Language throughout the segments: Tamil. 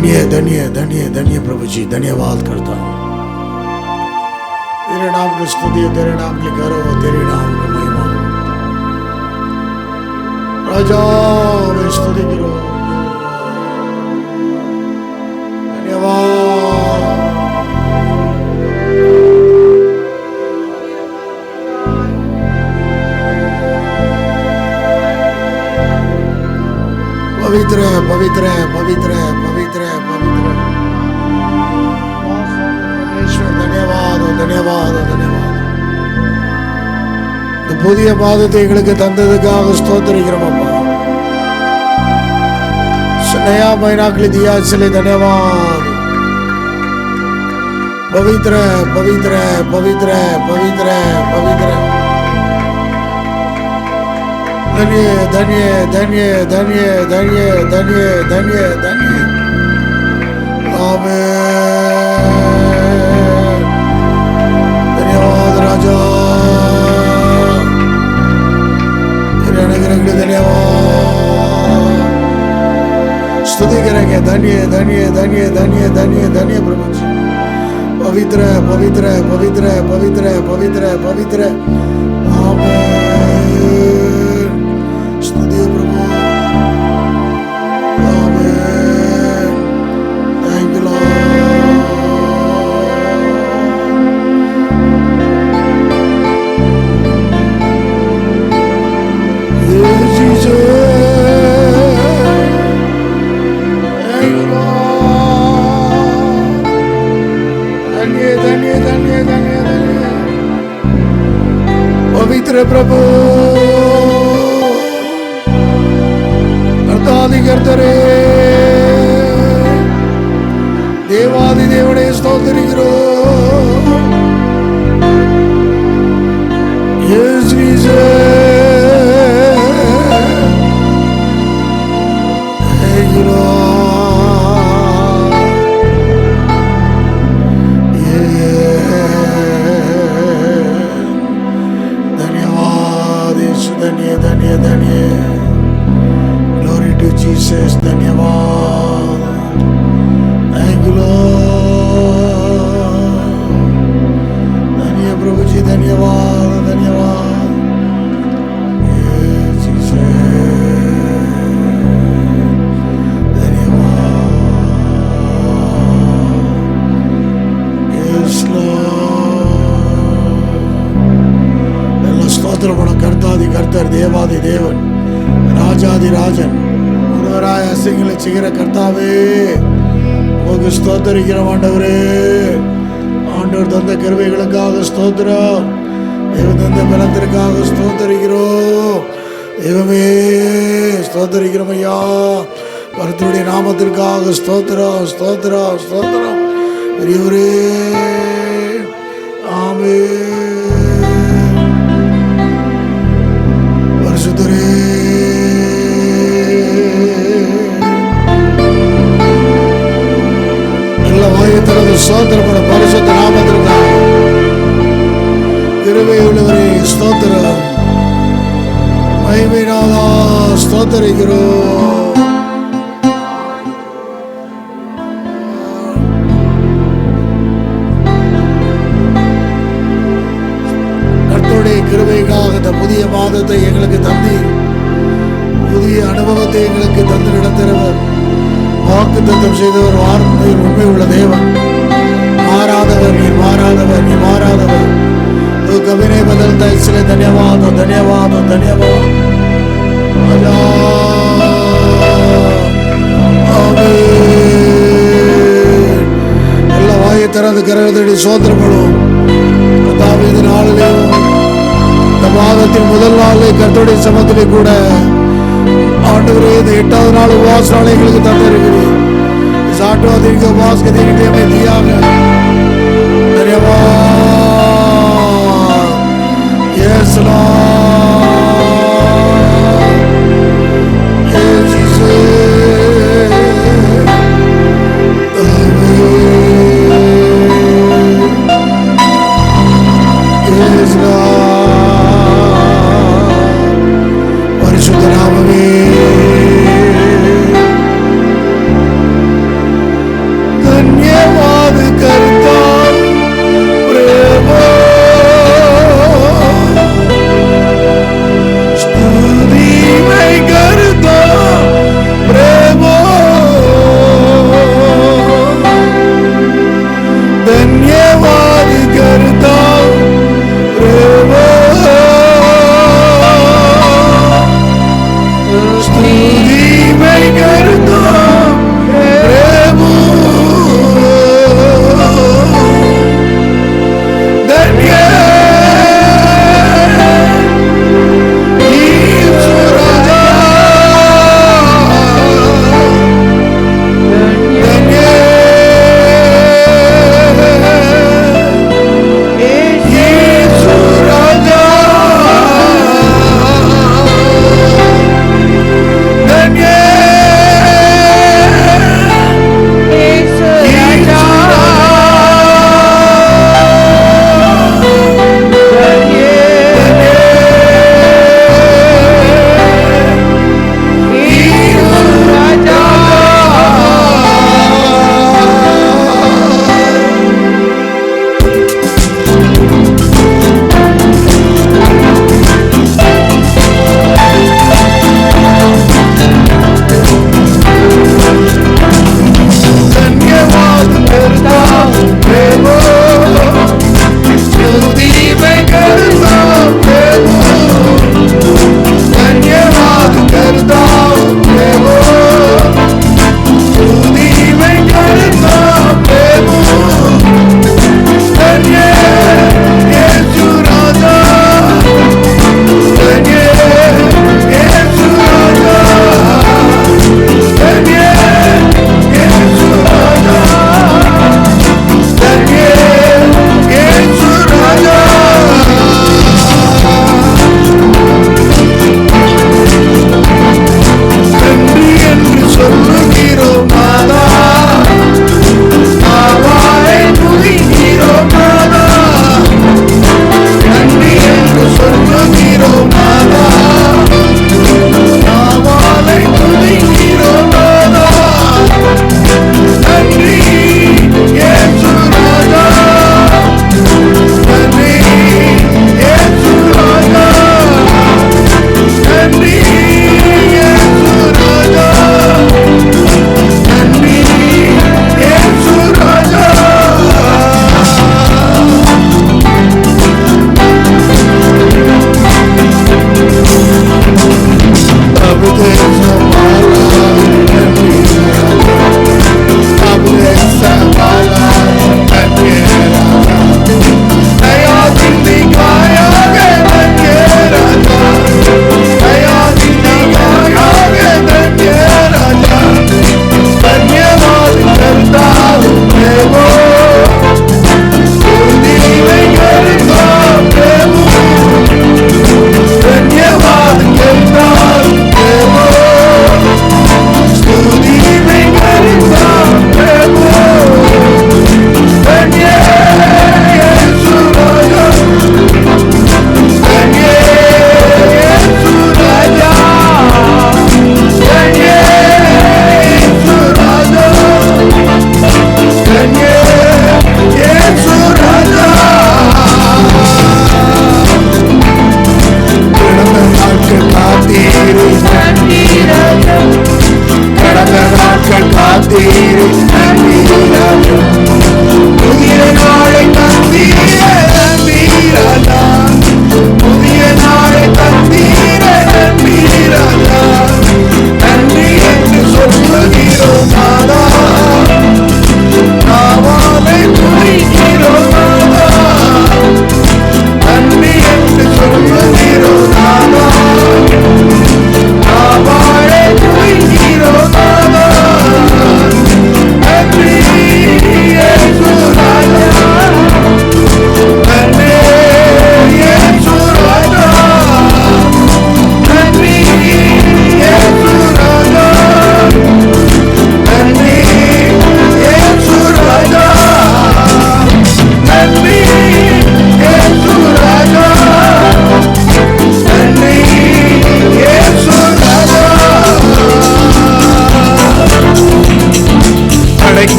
धन्य धन्य धन्य धन्य प्रभु जी, धन्यवाद करता हूँ। तेरे नाम की स्तुति, तेरे नाम की गौरव, तेरे नाम की महिमा। राजा मैं स्तुति करो, धन्यवाद। पवित्र है, पवित्र है, पवित्र है, पवित्र है, पवित्र है। धन्यवाद, धन्यवाद, धन्यवाद। இந்த புதிய மாதத்தை எங்களுக்கு தந்ததுக்காக ஸ்தோத்திரிக்கிறோம் அப்பா। नया महीना के लिए दिया, इसलिए धन्यवाद। पवित्र है, पवित्र है, पवित्र है, पवित्र है, पवित्र है। धन्य धन्य धन्य धन्य धन्य धन्य धन्य धन्य। आमीन। धन्यवाद राजा, तेरे अनुग्रह के लिए धन्यवाद। स्तुति करेंगे। धन्य धन्य धन्य धन्य धन्य धन्य प्रभु जी। पवित्र है, पवित्र है, पवित्र है, पवित्र है, पवित्र है, पवित्र है। आमीन। पवित्र प्रभु कर्तादि कर्तरे देवादि देवने स्तोत्रिगिरो। Yes, Jesus. Thank you, Lord. धन्यवाद यीशु, धन्य धन्य धन्य। Glory to Jesus. धन्यवाद। Thank you, Lord. धन्य प्रभु जी, धन्यवाद, धन्यवाद। Yes, Jesus. धन्यवाद। Yes, Lord. எல்லா ஸ்தோத்திரமும் கர்த்தாதி கர்த்தர், தேவாதி தேவன், ராஜாதி ராஜன், ஒருவராய் அசைகளை செய்கிற கர்த்தாவே உமக்கு ஸ்தோத்திரிக்கிறோம் ஆண்டவரே. ஆண்டவர் தந்த கிருபைகளுக்காக ஸ்தோத்திரம். தேவன் தந்த பலத்திற்காக ஸ்தோத்திரிக்கிறோம். தெய்வமே ஸ்தோத்திரிக்கிறோம் ஐயா. கர்த்தருடைய நாமத்திற்காக ஸ்தோத்திரம், ஸ்தோத்திரம், ஸ்தோத்திரம். பெரியவரே ஆமென். பரிசுத்தரே எல்லா வாயத்திறந்து ஸ்தோத்திரப்பட பரிசுத்த நாமத்திற்காக. கிருபை உள்ளவரே ஸ்தோத்திரம். மகிமைநாதா ஸ்தோத்திரிக்கிறோம். கர்த்தருடைய கிருபைக்காக இந்த புதிய மாதத்தை எங்களுக்கு தந்தீர். புதிய அனுபவத்தை எங்களுக்கு தந்து நடத்துகிறவர், வாக்கு தத்தம் செய்தவர், வார்த்தையில் உண்மை உள்ள தேவன், மாறாதவர், நீர் மாறாதவர், நீ மாறாதவர். तू कभी नहीं बदलता, इसलिए धन्यवाद, धन्यवाद, धन्यवाद। எல்லா வாயை திறந்து கரகத்தடி சோதரப்படும். இந்த நாளிலேயும் இந்த மாதத்தின் முதல் நாளிலே கர்த்தருடைய சமத்திலே கூட ஆண்டவரே இந்த 8வது நாள் உபவாச நாளை எங்களுக்கு தந்திருக்கிறீர்। इस 8वां दिन के उपवास के दिन के हमें दिया है। धन्यवाद। Yes, Lord. Yes, Jesus. Yes, Lord. परिशुद्ध नाम में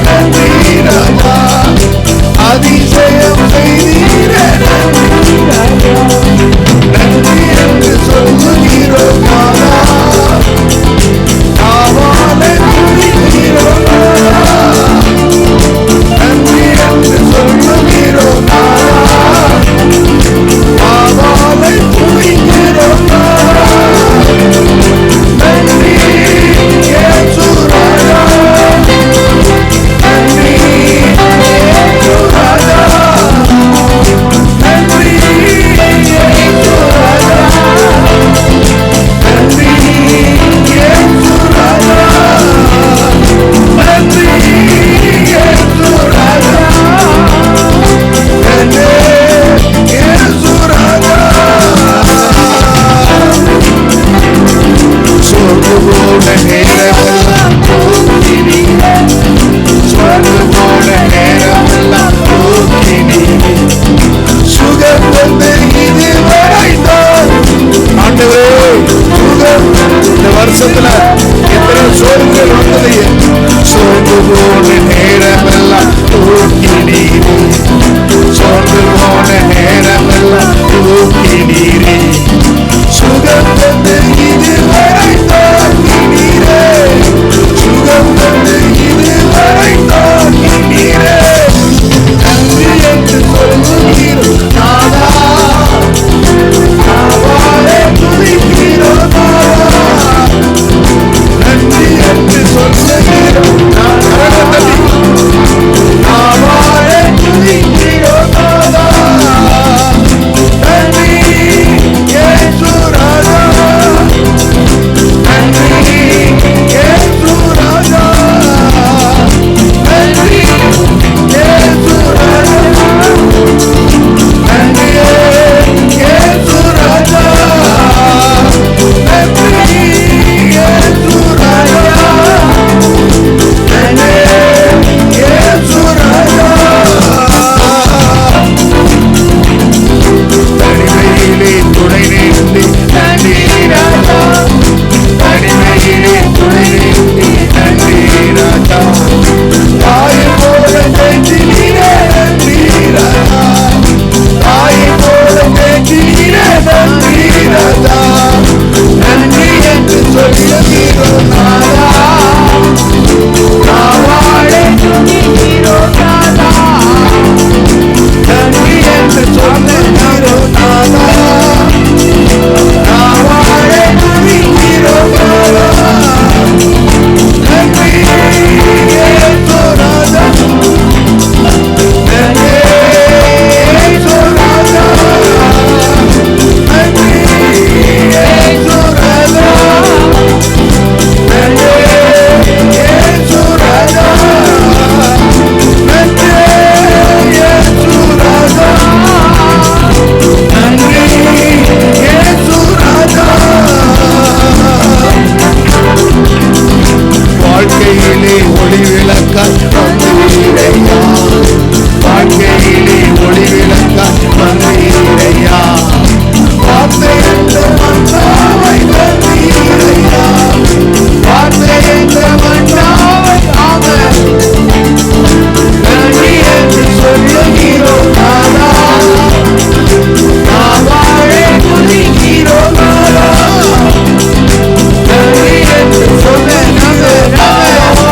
நன்றி ராஜா, அதிசயம் செய்தீரே நன்றி ராஜா, நன்றி என்று சொல்லுகிறோம் நாதா, நாவாலே துதிக்கிறோம் நாதா, நன்றி என்று சொல்லுகிறோம் நாதா, நாவாலே துதிக்கிறோம் நாதா, நன்றி இயேசு ராஜா, நன்றி இயேசு ராஜா, நன்றி இயேசு ராஜா, நன்றி இயேசு ராஜா, நன்றி இயேசு ராஜா, நன்றி இயேசு ராஜா. சொர்க்கு போல நேரமெல்லாம் போக்கினீரே, சொர்க்கு போல நேரமெல்லாம் போக்கினீரே, சுகம் தந்து இதுவரை தான் ஆண்டவரே, சுகம் இந்த வருஷத்துல எத்தனை சோர்வுகள் வந்ததையே, சொர்க்கு போல நேரமெல்லாம் போக்கினீரே, சொர்க்கு போல நேரமெல்லாம் போக்கினீரே, சுகம் தந்து இதுவரை தாங்கினீரே, சுகம் தந்து இதுவரை தாங்கினீரே, நன்றி என்று சொல்லுகிறோம் நாதா, நாவாலே துதிக்கிறோம் நாதா, நன்றி என்று சொல்லுகிறோம் நாவாலே துதிக்கிறோம் நாதா, நன்றி இயேசு ராஜா, நன்றி இயேசு ராஜா, நன்றி இயேசு ராஜா, நன்றி இயேசு ராஜா, நன்றி இயேசு ராஜா, நன்றி இயேசு ராஜா. தனிமையிலே துணை நின்று நன்றி ராஜா, தனிமையிலே துணை நின்று நன்றி ராஜா, தாயை போல தேற்றினீரே நன்றி ராஜா, தாயை போல தேற்றினீரே நன்றி ராஜா, நன்றி என்று சொல்லுகிறோம் நாதா, நாவாலே துதிக்கிறோம் நாதா, நன்றி என்று சொல்லுகிறோம் நாதா, நாவாலே துதிக்கிறோம் நாதா, நன்றி இயேசு ராஜா, நன்றி இயேசு ராஜா, நன்றி இயேசு ராஜா, நன்றி இயேசு ராஜா, நன்றி இயேசு ராஜா, நன்றி இயேசு ராஜா. வாழ்க்கையிலே ஒளி விளக்காய் வந்தீரையா, வாழ்க்கையிலே ஒளி விளக்காய் வந்தீரையா, வார்த்தை என்ற மன்னாவை தந்தீரையா, வார்த்தை என்ற மன்னாவை ஆமென், நன்றி என்று சொல்லுகிறோம் நாதா, நாவாலே துதிக்கிறோம் நாதா, நன்றி என்று சொல்ல நாதா,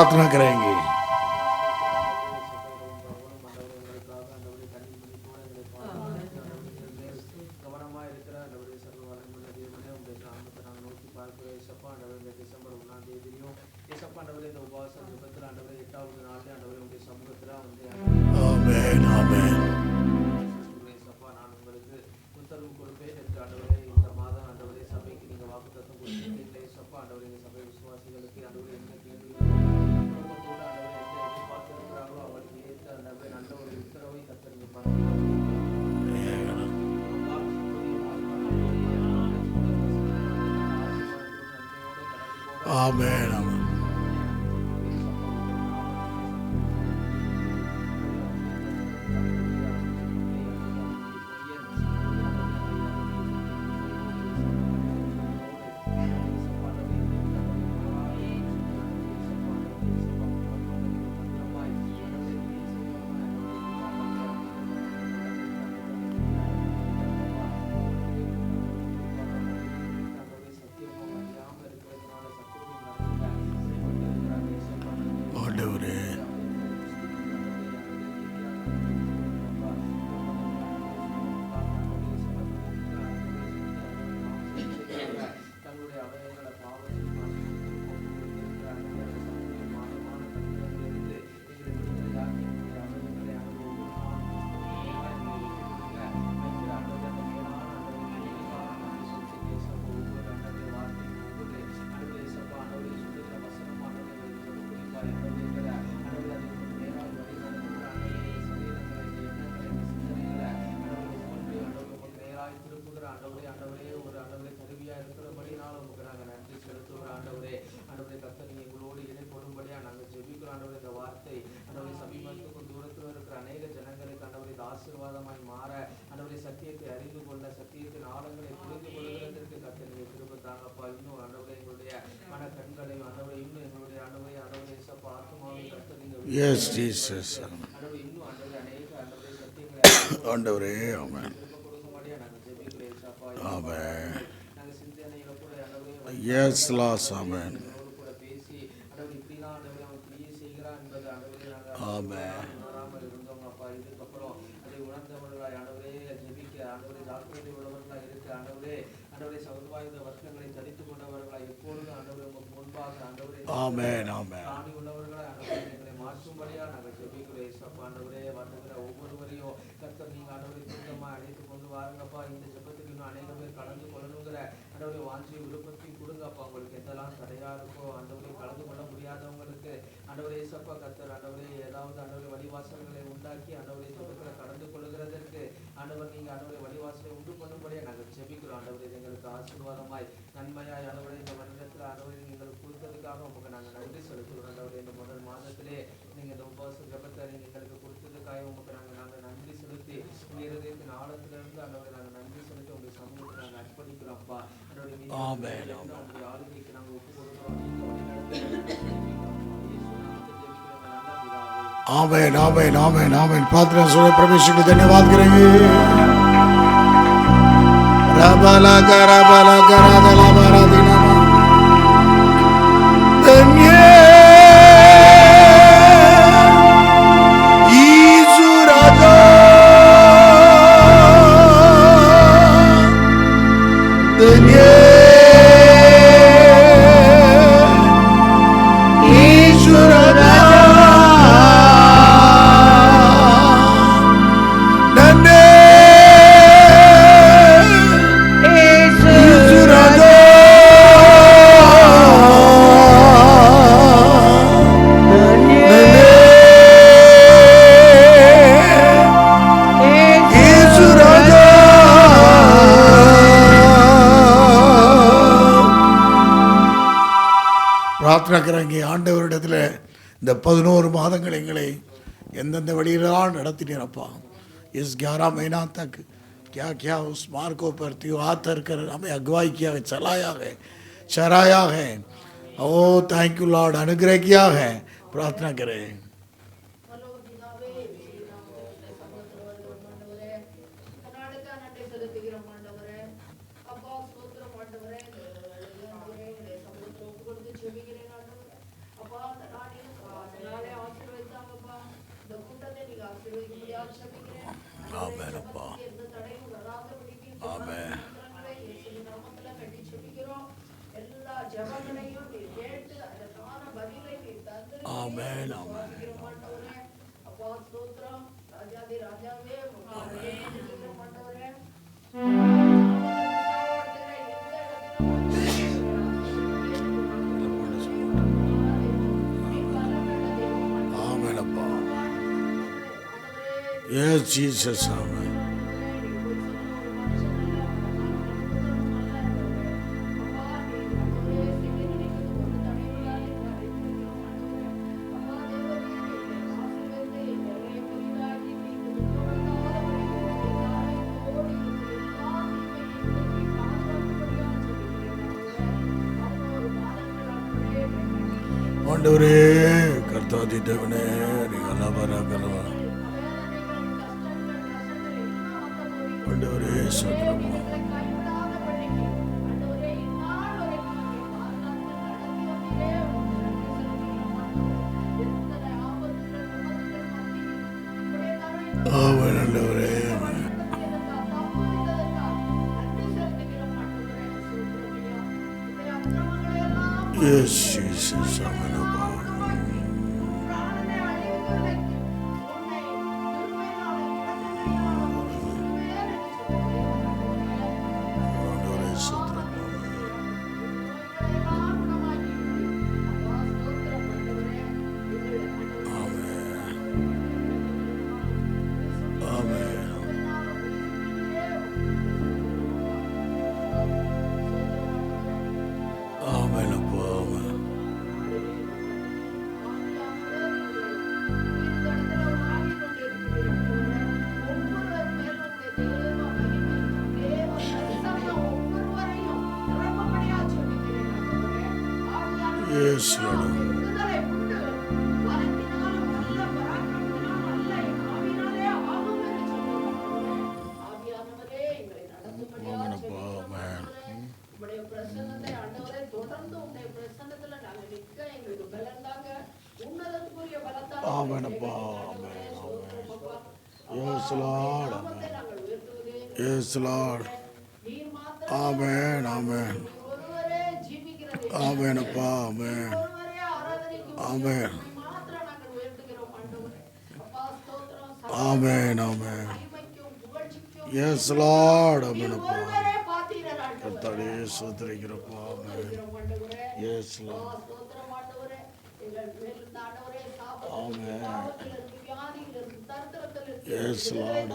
प्रार्थना करेंगे। आमेन आमेन आमेन आमेन Yes, Jesus. ஆண்டவரே ஆமென் ஆமென் Yes, Lord, ஆமென் ஆமென் ஆமென் ஆமென் आमेन आमेन आमेन आमेन प्रार्थना सुने परमेश्वर को धन्यवाद करेंगे रबला करा दला बारा दिना धन्य यीशु राजा धन्य यीशु राजा प्रार्थना करेंगे ஆண்டவரிடத்தில் இந்த 11 மாதங்கள் எங்களை எந்தெந்த வழியிலாம் நடத்தினீரப்பா इस 11 महीना तक क्या क्या उस मार्गों पर त्योहार कर हमें अगुवाई किया है चलाया है ओ थैंक यू लॉर्ड अनुग्रह किया है प्रार्थना करें Yes, Jesus. Amen. ஆண்டவரே கர்த்தாதி தேவனே கலவரா ஆண்டவரே சோதரமா ஆண்டவரே Yes, Jesus. Amen. Yes, Lord. Amen. Yes, Lord. Yes, Lord. Amen. Amen. Amen. Amen. Amen. Amen. Amen. Yes, Lord. Amen. Yes, Lord. Amen. Yes, Lord.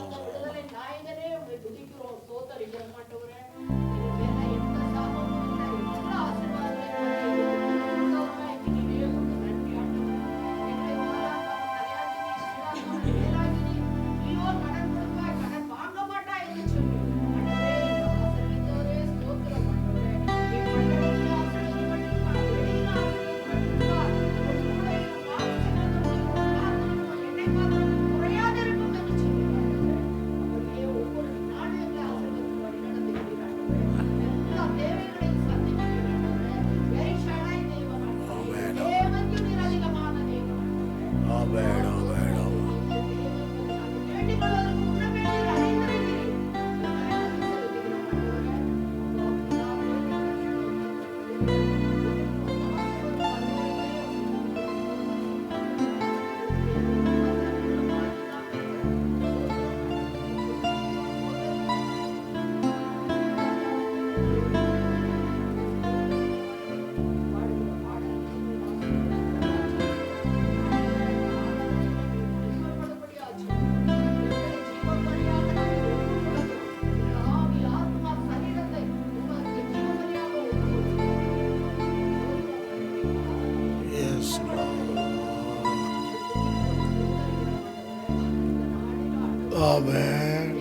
Amen.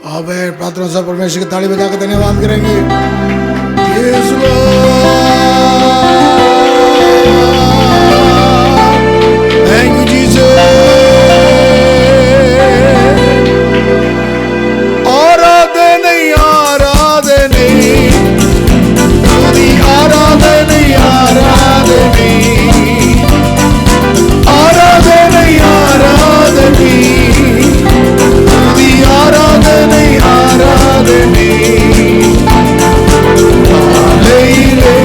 आमेन। प्रार्थना से परमेश्वर की ताली बजाकर धन्यवाद करेंगे। यीशु थैंक यू जीसस। आराधने आराधने तुझी आराधने आराधने आराधने आराधने तुझी आराधने आराधने आलेले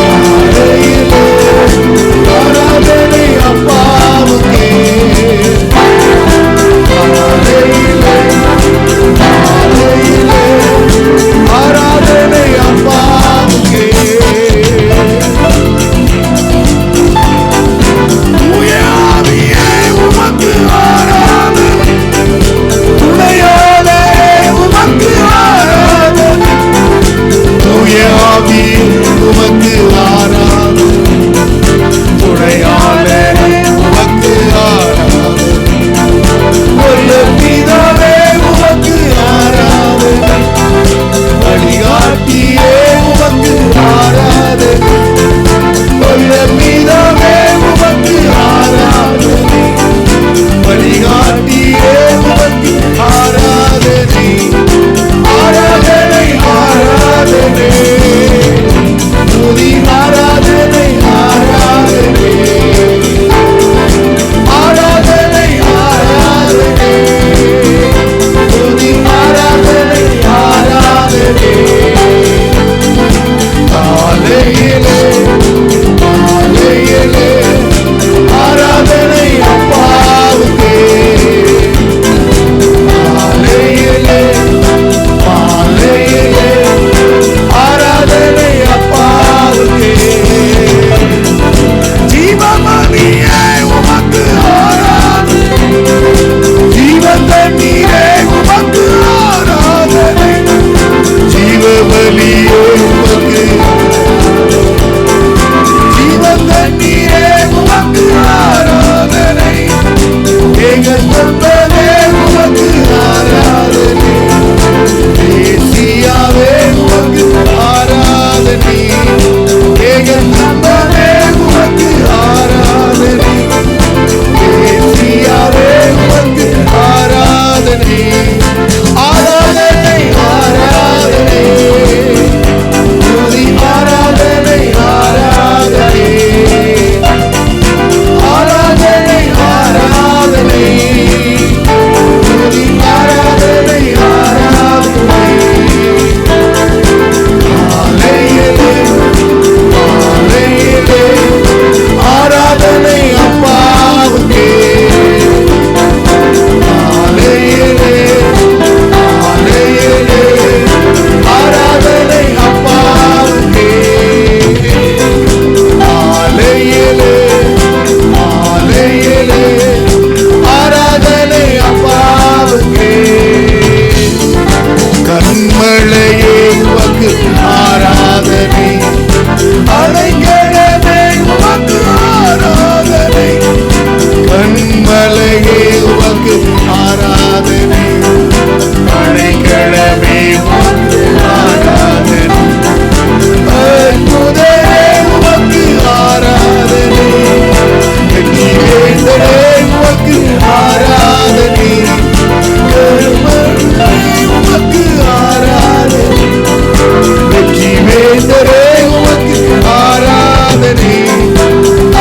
आलेले आराधने अपावके आलेले आलेले आराधने अपावके मुझे आविये उमक आराधने तुझे उमक आराधने मुझे आविये उमक आराधने तुझे उमक आराधने बोले पितावे उमक आराधने वलिगाटिये उमक आराधने बोले पितावे उमक आराधने वलिगाटिये उमक आराधने आराधने आराधने तुझी आराधने आराधने आराधने आराधने तुझी आराधने आराधने आलेले आलेले आराधने अपावके आलेले आलेले आराधने अपावके जीवमणिये उमक आराधने जीवतनीरे उमक आराधने जीवबलिये उमक जीवतनीरे उमक आराधने एकस्तंभने उमक आराधने एसियावे उमक आराधने एकस्तंभने उमक आराधने एसियावे उमक आराधने आराधने आराधने तुझी आराधने आराधने आराधने आराधने तुझी आराधने आराधने आलेले आलेले आराधने अपावके आलेले आलेले आराधने अपावके आलेले आलेले आराधने अपावके कन्मलये उमक आराधने अड़ंगड़मे उमक आराधने कन्मलये उमक आराधने अड़ंगड़मे उमक आराधने अद्भुते उमक आराधने जीवेंद्रे उमक आराधने कर्मले उमक आराधने जीवेंद्रे उमक आराधने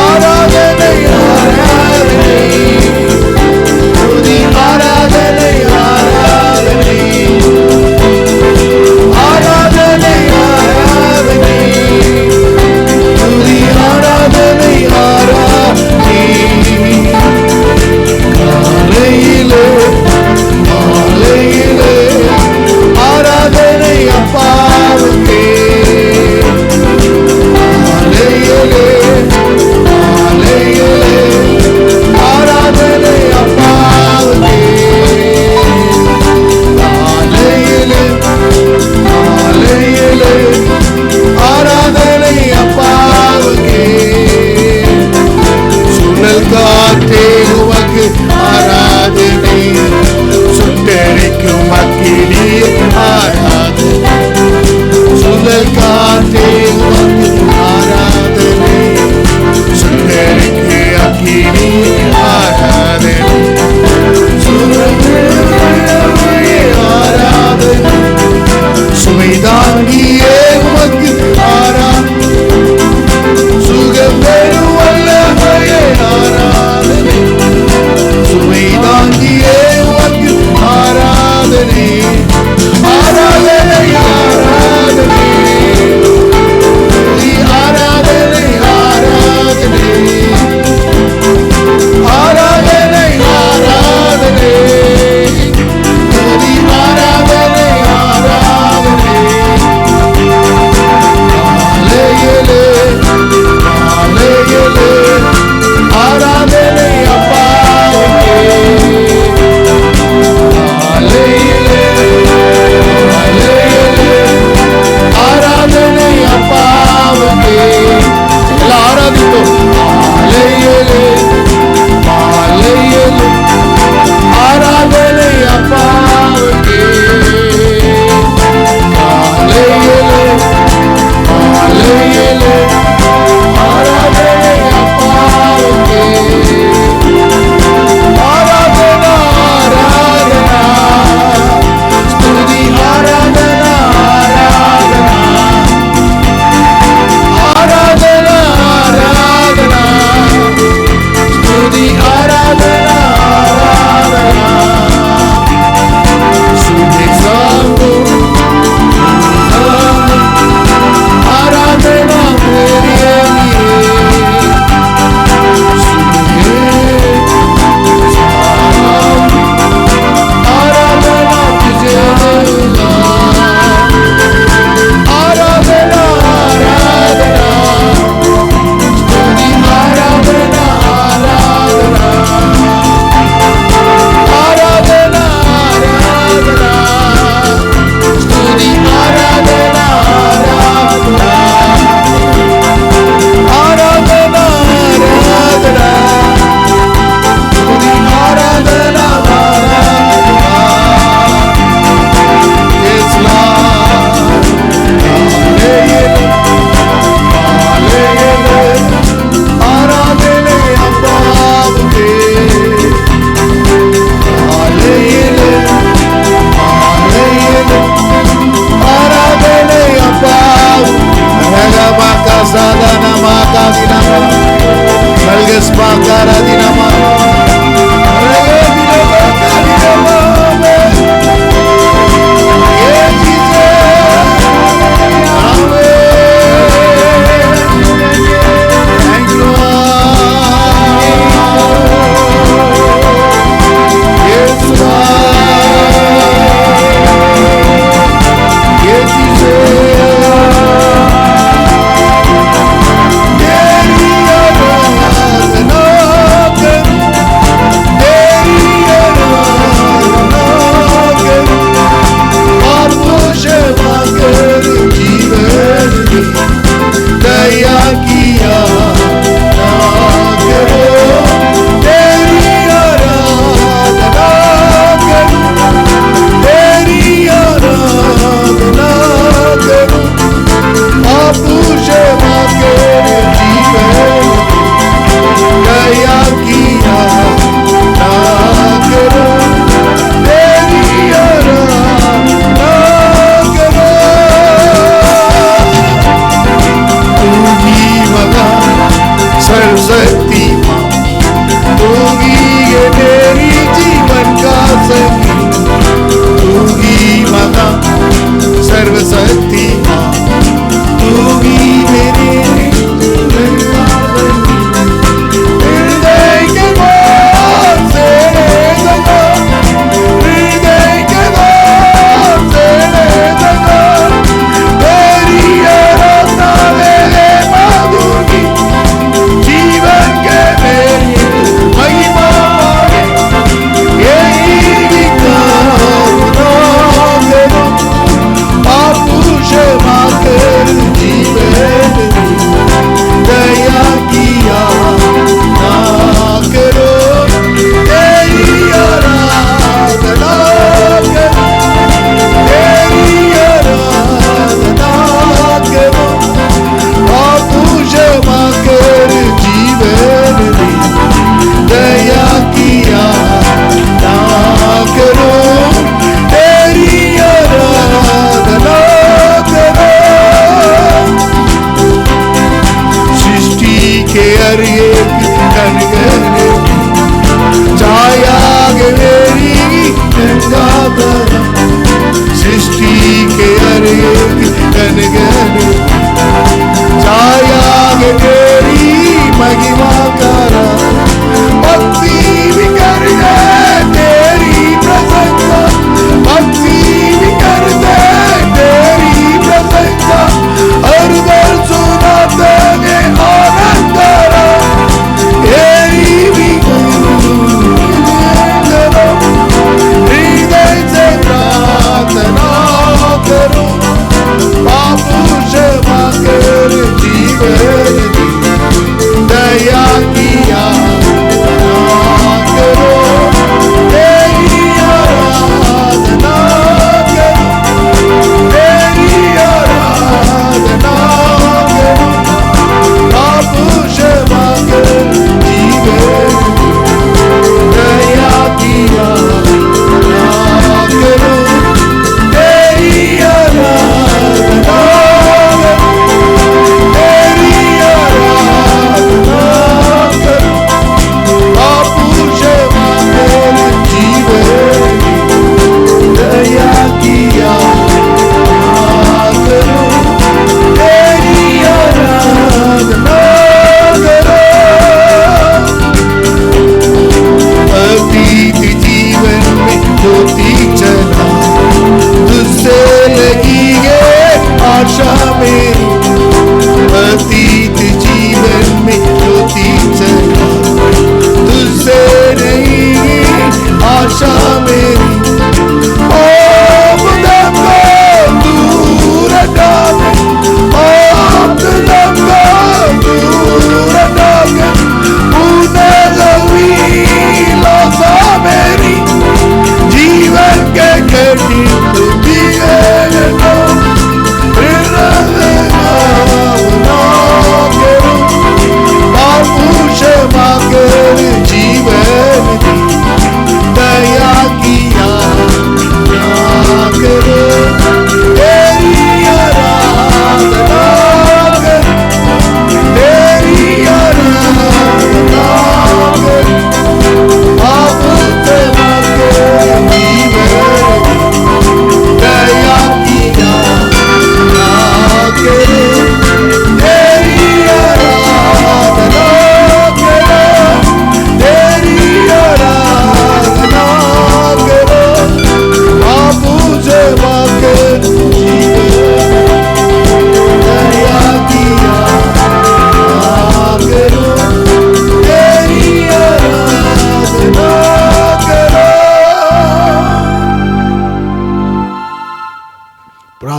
आराधने आराधने तुझी आराधने आराधने आराधने आराधने तुझी आराधने आराधने आलेले आलेले आराधने अपावके आलेले आलेले आराधने अपावके आलेले आलेले आराधने अपावके सुनल काटे उमक आराधने सुट्टेरिक्कुम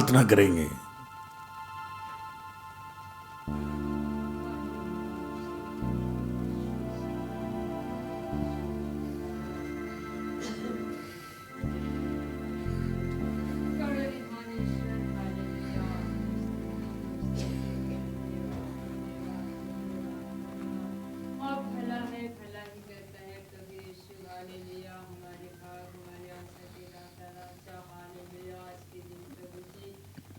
प्रार्थना करेंगे।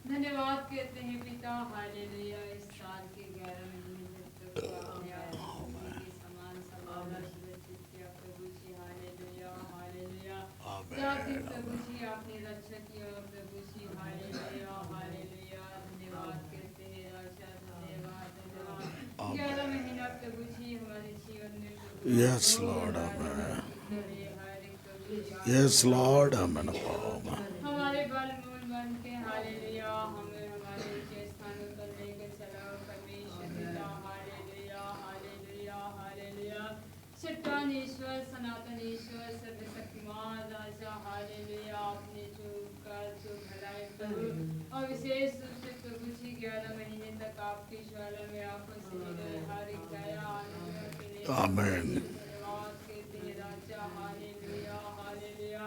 धन्यवाद कहते हैं पिता, हालेलुया। इस साल के 11 महीने तक आपने आशीष के समान संभाला, सुरक्षित किया प्रभु जी, हालेलुया हालेलुया। 4 दिन प्रभु जी आपने रक्षा किया प्रभु जी, हालेलुया हालेलुया। धन्यवाद कहते हैं राजा, धन्यवाद धन्यवाद। 11 महीना प्रभु जी हमारे जीवन में Yes Lord, amen. Yes Lord, amen. हमारे बल मूल मन के, हालेलुया, हमें हमारे ऊंचे स्थानों पर लेकर चला परमेश्वर पिता, हालेलुया हालेलुया हालेलुया। शैतान ईश्वर, सनातन ईश्वर, सर्वशक्तिमान राजा, हालेलुया। आपने जो भलाई प्रभु और विशेष रूप से प्रभु जी 11 महीने तक आपकी ज्वाला में आंखों से निकले हर एक दया आनंद के लिए आमीन। धन्यवाद कहते हैं राजा, हालेलुया हालेलुया।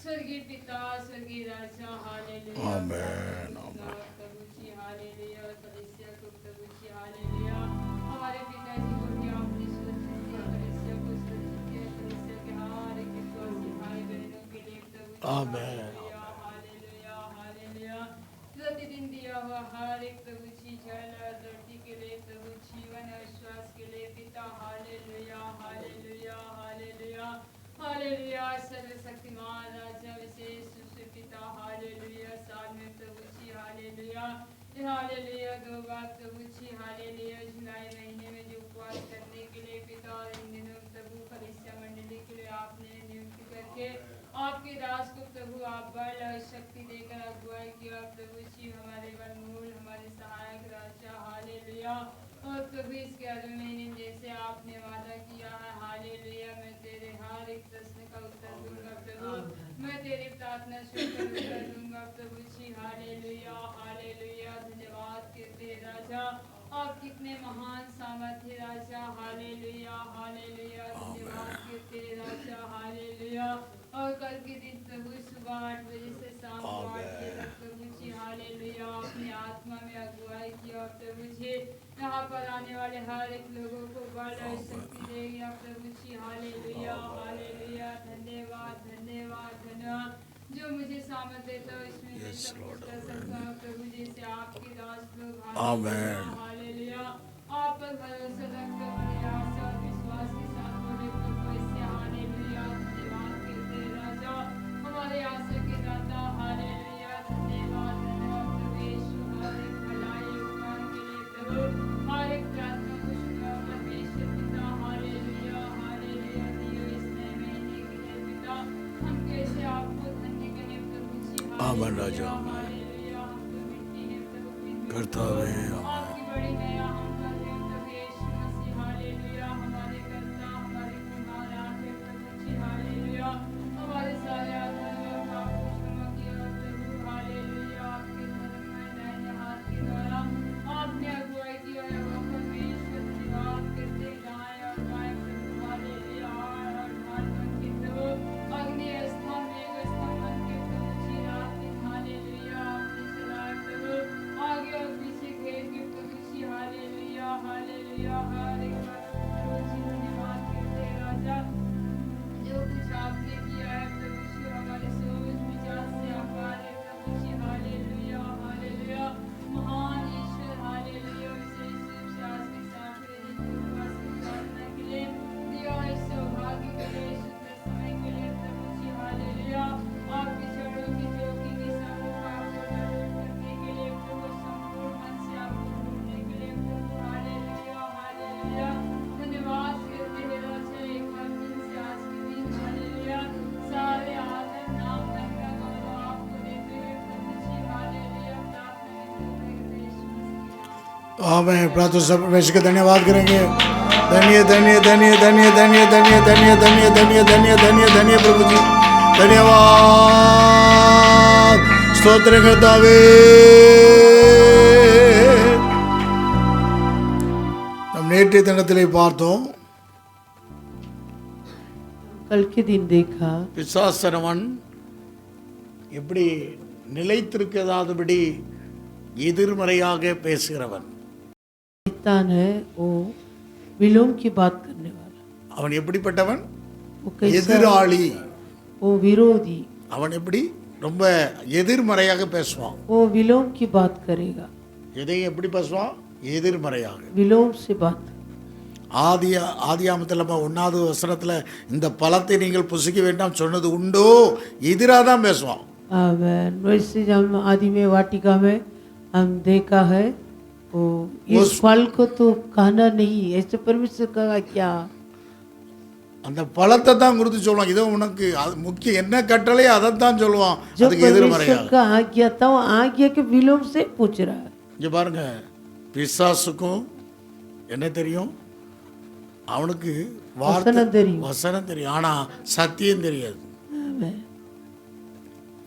स्वर्गीय पिता, स्वर्गीय राजा, हालेलुया। आमीन प्रभु जी, हालेलुया। कलीसिया को प्रभु जी, हालेलुया। हमारे पिताजी को भी आपने सुरक्षित किया, कलीसिया को सुरक्षित किया, कलीसिया के हर एक विश्वासी भाई बहनों के लिए प्रभु जी, आमीन। Hallelujah hallelujah hallelujah. प्रतिदिन दिया हुआ हर एक प्रभु जी जल और धरती के लिए प्रभु जीवन और विश्वास के लिए पिता, हालेलुया हालेलुया हालेलुया हालेलुया। सर्वशक्तिमान राजा, विशेष रूप से पिता, हालेलुया। साल में प्रभु जी, हालेलुया हालेलुया 2 बार प्रभु जी, हालेलुया। जुलाई महीने में जो उपवास करने के लिए पिता, और इन दिनों प्रभु कलीसिया मंडली के लिए आपने नियुक्त करके आपके दास को प्रभु आप बल और शक्ति देकर अगुवाई किया प्रभु जी, हमारे बलमूल, हमारे सहायक राजा, हालेलुया। और प्रभु इस 11 महीने जैसे आपने वादा किया है, हालेलुया, मैं तेरे हर एक प्रश्न का उत्तर दूंगा प्रभु, मैं तेरी प्रार्थना सुनकर उत्तर दूंगा प्रभु जी, हालेलुया हालेलुया। धन्यवाद कहते हैं राजा, आप कितने महान सामर्थ्य राजा, हालेलुया हालेलुया। धन्यवाद कहते हैं राजा, हालेलुया। और कल के दिन प्रभु सुबह 8 बजे से शाम को 8 बजे तक प्रभु जी, हालेलुया, अपनी आत्मा में अगुवाई किया प्रभु जी। यहाँ पर आने वाले हर एक लोगों को बल और शक्ति देगा प्रभु जी, हालेलुया हालेलुया। धन्यवाद धन्यवाद धन्यवाद। जो मुझे सामर्थ देता है इसमें मैं सब कुछ कर सकता हूँ प्रभु जी, से आपके दास लोग, आमीन। हालेलुया। आप पर भरोसा रखकर बड़े आशा और विश्वास के साथ बोले प्रभु इससे, हालेलुया। धन्यवाद कहते हैं राजा, हमारे आशा के दाता, हालेलुया। धन्यवाद धन्यवाद प्रभु यीशु, हर एक भलाई उपकार के लिए प्रभु, हर एक प्रार्थना को सुना परमेश्वर पिता, हालेलुया हालेलुया। दियो इस नए महीने के लिए पिता, हम कैसे आपको धन्य करें प्रभु जी, आमीन राजा, हालेलुया। हम तो मिट्टी हैं प्रभु, फिर भी करता रहे आपकी बड़ी दया हम पर है प्रभु यीशु मसीह, हालेलुया। हमारे कर्ता, हमारे कुमार आप हैं प्रभु जी, हालेलुया। हमारे सारे आधार का आपको क्षमा किया प्रभु, हालेलुया। आपके धर्ममय दाहिने हाथ के द्वारा आपने अगुवाई किया है वो परमेश्वर, धन्यवाद करते दाएं और बाएं प्रभु, हालेलुया। और ढाल बन के प्रभु, अग्नि स्थान मेघ स्थान बन के प्रभु जी, रात दिन, हालेलुया, आपने चलाया प्रभु, आगे और पीछे घेर के प्रभु जी, हालेलुया हालेलुया। हर एक बात प्रभु जी धन्यवाद करते हैं राजा, जो कुछ आपने किया है प्रभु जी, हमारे सोच विचार से अपार है प्रभु जी, हालेलुया हालेलुया। महान ईश्वर, हालेलुया। विशेष रूप से आज के सामने उपवास की प्रार्थना के लिए दिया इस सौभाग्य के लिए, सुंदर समय के लिए प्रभु जी, हालेलुया। आपके चरणों की चौकी के सामने आपको दर्शन करने के लिए प्रभु, संपूर्ण मन से आपको ढूंढने के लिए प्रभु, हालेलुया हालेलुया। धन्यवाद करते हैं राजा, एक बार फिर से आज के दिन, हालेलुया। सारे आदर नाम महिमा गौरव आपको देते हुए प्रभु जी, हालेलुया। प्रार्थना करते हैं यीशु मसीह। आमीन। प्रार्थना सब परमेश्वर का धन्यवाद करेंगे। धन्य धन्य धन्य धन्य धन्य धन्य धन्य धन्य धन्य धन्य धन्य धन्य प्रभु जी, धन्यवाद। ஸ்தோத்திரம் கர்த்தாவே. நம் நேற்றைய தினத்திலே பார்த்தோம், कल के दिन देखा பிசாசனவன் எப்படி நிலைத்திருக்காதபடி எதிர்மறையாக பேசுகிறவன். शैतान है वो विलोम की बात करने वाला, அவன் எப்படிப்பட்டவன்? वो कैसा, எதிராளி. वो विरोधी, அவன் எப்படி ரொம்ப எதிர்மறையாக பேசுவான். वो विलोम की बात करेगा, எதையும் எப்படி பேசுவான்? எதிர்மறையாக. विलोम से बात. ஆதியாமத்தில் 1வது வசனத்தில் இந்த பழத்தை நீங்கள் புசிக்க வேண்டாம் சொன்னது உண்டோ? எதிராக தான் பேசுவான். वैसे हम आदि में वाटिका में हम देखा है वो इस फल को तो खाना नहीं, ऐसे परमेश्वर कहा क्या? அந்த பழத்தை தான் குறித்து சொல்லுவான். இதோ உனக்கு முக்கிய என்ன கட்டளை அதைத்தான் சொல்லுவான். जो அதுக்கு எதிர்மறையாக. परमेश्वर का आज्ञा था वो आज्ञा के विलोम से पूछ रहा है. இங்க பாருங்க, பிசாசுக்கும் என்ன தெரியும்? அவனுக்கு வசனம் தெரியும், வசனம் தெரியும், ஆனா சத்தியம் தெரியாது. आमेन.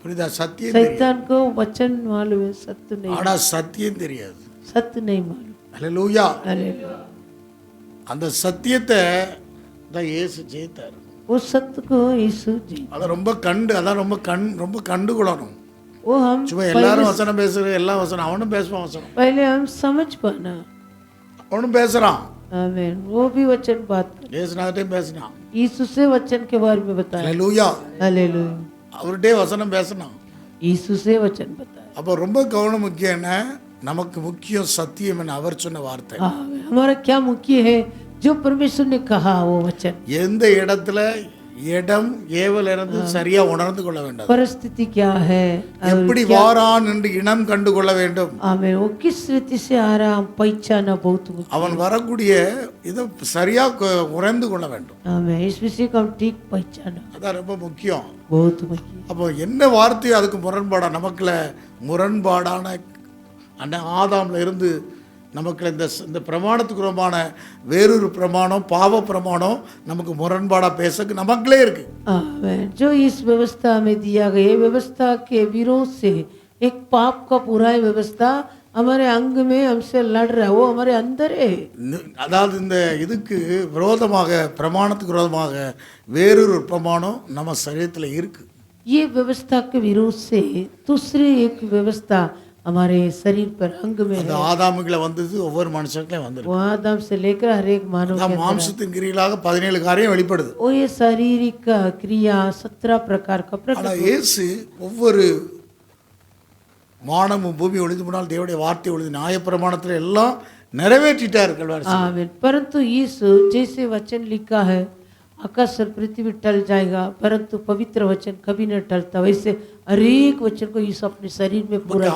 புரியுதா? சத்தியம் தெரியும், शैतान को वचन मालूम है, सत्य नहीं, ஆனா சத்தியம் தெரியாது. सत्य नहीं मालूम. அல்லேலூயா. हालेलुया. அந்த சத்தியத்தை தான் இயேசு ஜெயித்தார். वो सत्य को यीशु जी, அதை அதான் ரொம்ப கண்டுகொள்ளணும். वो हम சும்மா எல்லாரும் வசனம் பேசுற எல்லா வசனம் அவனும் பேசுவான். வசனம் पहले हम समझ पाना. அவனும் பேசுறான். आमीन. वो भी वचन बात कर, இயேசுநாதர்கிட்டயும் பேசினான். यीशु से वचन के बारे में बताया. அல்லேலூயா. हालेलुया. அவர்கிட்டே வசனம் பேசினான். यीशु से वचन बताया. அப்போ ரொம்ப கவனம் முக்கியம். என்ன நமக்கு முக்கியம்? சத்தியம் என்ன அவர் சொன்ன வார்த்தை. आमीन. हमारा क्या मुख्य है? जो परमेश्वर ने कहा वो वचन. எந்த இடத்துல இடம் ஏவல் இருந்து சரியா உணர்ந்து கொள்ள வேண்டும். परिस्थिति क्या है, எப்படி வாரான் என்று இனம் கண்டு கொள்ள வேண்டும். आमीन. वो किस रीति से आ रहा हम पहचाना बहुत मुख्य. அவன் வரக்கூடிய இதை சரியா உணர்ந்து கொள்ள வேண்டும். आमीन. इस विषय को हम ठीक पहचाना அதான் ரொம்ப முக்கியம். बहुत मुख्य. அப்போ என்ன வார்த்தையோ அதுக்கு முரண்பாடா நமக்குள்ள முரண்பாடான அந்த ஆதாம்ல இருந்து நமக்கு இந்த பிரமாணத்துக்குறமான வேறொரு பிரமாணம், பாவ பிரமாணம் நமக்கு முரண்பாடா பேசக்கு நமக்குள்ளே இருக்கு. आमीन. जो इस व्यवस्था में दिया गया व्यवस्था के विरोध से एक पाप का पूरा व्यवस्था हमारे अंग में हमसे लड़ रहा है, वो हमारे अंदर है. அதாவது இந்த இதுக்கு விரோதமாக, பிரமாணத்துக்கு விரோதமாக வேறொரு பிரமாணம் நம்ம சரீரத்தில் இருக்கு. ये व्यवस्था के विरोध से दूसरी एक व्यवस्था हमारे शरीर पर अंग में அந்த है. ஆதாமுக்குள்ள வந்தது ஒவ்வொரு மனுஷனுக்கும் வந்தது. वो आदम से लेकर हर एक मानव के अंदर है. மாம்சத்தின் கிரியிலாக 17 காரியம் வெளிப்படுது. वो ये शारीरिक क्रिया 17 प्रकार का ஆனா प्रकट. இயேசு ஒவ்வொரு வானமும் பூமி ஒளிந்து போனால் தேவனுடைய வார்த்தை ஒளிந்து நியாயப்பிரமாணத்தில் எல்லாம் நிறைவேற்றிட்டார். आमीन. परंतु यीशु जैसे वचन लिखा है आकाश और पृथ्वी टल जाएगा परंतु पवित्र वचन कभी न टलता, वैसे हर एक वचन को यीशु अपने शरीर में पूरा.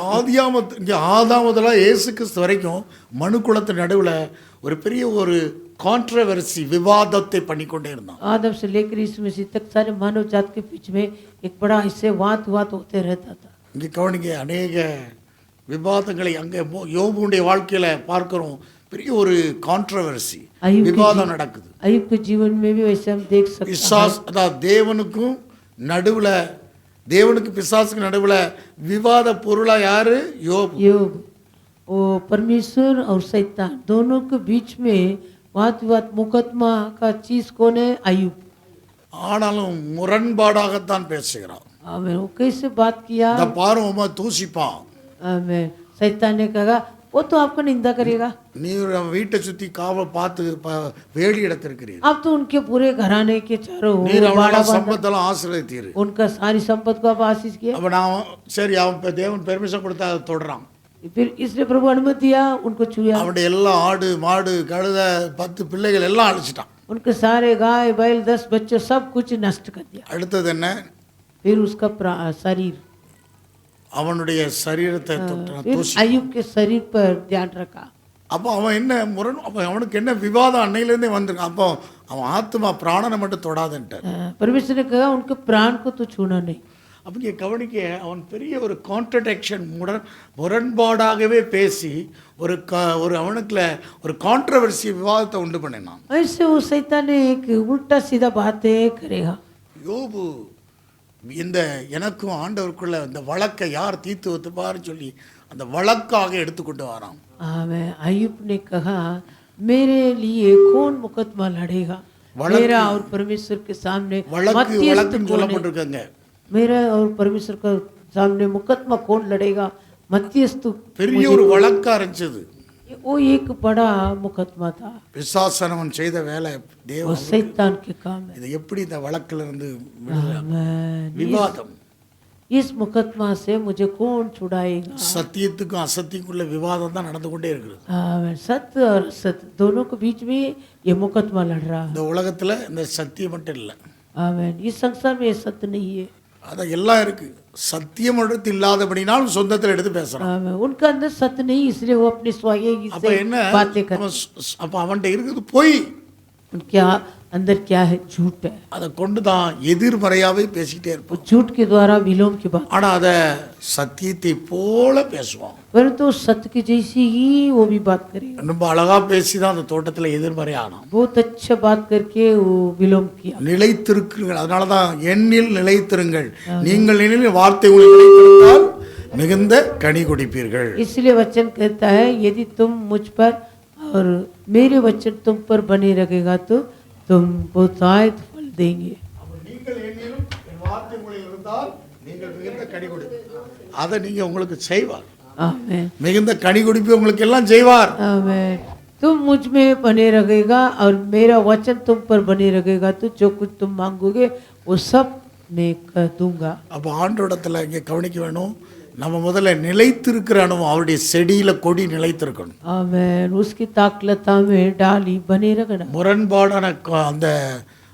ஆதாமதெல்லாம் இயேசு கிறிஸ்து வரைக்கும் மனு குலத்தின் நடுவில் ஒரு பெரிய ஒரு கான்ட்ரவர்சி, விவாதத்தை பண்ணிக்கொண்டே இருந்தான். आदम से लेकर यीशु मसीह तक सारे मानव जात के बीच में एक बड़ा ऐसे वाद होते रहता था. இங்கே கவனிங்க, அநேக விவாதங்களை அங்கே யோபுடைய வாழ்க்கையில பார்க்கிறோம். பெரிய ஒரு கான்ட்ரவர்சி, விவாதம் நடக்குது. अय्यूब के जीवन में भी वैसे हम देख सकते हैं. அதாவது தேவனுக்கும் நடுவுல, தேவனுக்கு பிசாசுக்கு நடுவுல விவாத பொருளா யாரு? யோபு. वो परमेश्वर और शैतान दोनों के बीच में वाद मुकदमा का चीज कौन है? अय्यूब. ஆனாலும் முரண்பாடாகத்தான் பேசுகிறான். आमीन. वो कैसे बात किया? இந்த பாருமா தூசிப்பான். आमीन. शैतान ने कहा वो तो आपको निंदा करेगा. நீ வீட்டை சுத்தி காவல் பார்த்து வேலி எடுத்திருக்கிறீர். आप तो उनके पूरे घराने के चारों நீர் அவனோட சம்பத்தெல்லாம் ஆசீர்வதித்தீர். उनका सारी संपत्ति को आप आशीष किया. அப்ப நான் சரி, அவன் தேவன் பெர்மிஷன் கொடுத்தா அதை தொடறான். फिर इसलिए प्रभु अनुमति दिया, उनको छुआ. அவனுடைய எல்லா ஆடு மாடு கழுத 10 பிள்ளைகள் எல்லாம் அழிச்சிட்டான். उनके सारे गाय बैल 10 बच्चे सब कुछ नष्ट कर दिया. அடுத்தது என்ன? फिर उसका शरीर, அவனுடைய சரீரத்தை फिर अय्यूब के शरीर पर ध्यान रखा. அப்போ அவன் என்ன அப்போ அவனுக்கு என்ன விவாதம் அன்னையிலேருந்தே வந்திருக்கான். அப்போ அவன் ஆத்மா பிராணனை மட்டும் தொடாதுன்ட்டார். परमेश्वर ने कहा उनके प्राण को तो छूना नहीं. அப்போ இங்கே கவனிக்க, அவன் பெரிய ஒரு கான்ட்ரடிக்ஷன், முரண்பாடாகவே பேசி ஒரு அவனுக்குள்ள ஒரு கான்ட்ரவர்சி விவாதத்தை உண்டு பண்ணினான். ऐसे वो शैतान ने एक उल्टा सीधा बातें करेगा. யோபு இந்த எனக்கும் ஆண்டவருக்குள்ள இந்த வழக்கை யார் தீர்த்து வைத்துப்பாருன்னு சொல்லி அந்த வழக்காக எடுத்துக்கொண்டு வரான். आमेन। अय्यूब ने कहा मेरे लिए कौन मुकदमा लड़ेगा, मेरा और परमेश्वर के सामने வழக்கு मध्यस्थ வழக்குன்னு कौन है? சொல்லப்பட்டிருக்காங்க. मेरा और परमेश्वर का सामने मुकदमा कौन लड़ेगा, मध्यस्थ பெரிய ஒரு வழக்கா இருந்துச்சு. वो एक बड़ा मुकदमा था, பிசாசனவன் செய்த வேலை वो தேவன் शैतान के काम है। இது எப்படி இந்த வழக்குல இருந்து விடுதலை? आमेन। விவாதம். इस मुकदमा से मुझे कौन छुड़ाएगा। சத்தியத்துக்கும் அசத்தியக்குள்ள விவாதம் தான் நடந்து கொண்டே இருக்குது. आमेन। सत्य और असत्य दोनों के बीच में ये मुकदमा लड़ रहा है। இந்த உலகத்துல இந்த சத்தியம் மட்டும் இல்லை, आमेन। इस संसार में ये सत्य नहीं है। அதான் எல்லாம் இருக்கு. சத்தியம் எடுத்து இல்லாதபடினாலும் சொந்தத்தில் எடுத்து பேசுறான். आमेन। उनका अंदर सत्य नहीं, इसलिए वो अपने स्वाय அப்ப से என்ன बातें कर। அப்ப அவன்கிட்ட இருக்குது பொய். उनके अंदर क्या है, झूठ है। அதை கொண்டு தான் எதிர்மறையாவே பேசிக்கிட்டே वो இருப்பான். झूठ के द्वारा विलोम की बात, ஆனா அதை சத்தியத்தை போல பேசுவான். परंतु सत्य की जैसी ही वो भी बात करेगा। ரொம்ப அழகா பேசி தான் அந்த தோட்டத்தில் எதிர்மறை ஆனான். बहुत अच्छा बात करके वो विलोम किया। நிலைத்திருக்கிறீர்கள், அதனாலதான் எண்ணில் நிலைத்திருங்கள், நீங்கள் எண்ணில் வார்த்தை உங்களை நிலைத்திருந்தால் மிகுந்த கனி குடிப்பீர்கள். इसलिए वचन कहता है यदि तुम मुझ पर और मेरे वचन तुम पर बने रहेगा तो तुम बहुतायत फल देंगे। நீங்கள் எண்ணிலும் என் வார்த்தை உங்களில் இருந்தால் நீங்கள் மிகுந்த கனி குடிப்பீர்கள். அதை நீங்க உங்களுக்கு செய்வார். आमेन। மிகுந்த கனி குடிப்பு உங்களுக்கு எல்லாம் செய்வார். आमेन। तुम मुझ में बने रहेगा और मेरा वचन तुम पर बने रहेगा तो जो कुछ तुम मांगोगे वो सब मैं कर दूंगा। அப்போ ஆண்டோடத்தில் இங்கே கவனிக்க வேணும், நம்ம முதல்ல நிலைத்திருக்கிற அனுபவம். அவருடைய செடியில கொடி நிலைத்திருக்கணும். आमेन। उसकी ताकलता में डाली बने रखना। முரண்பாடான அந்த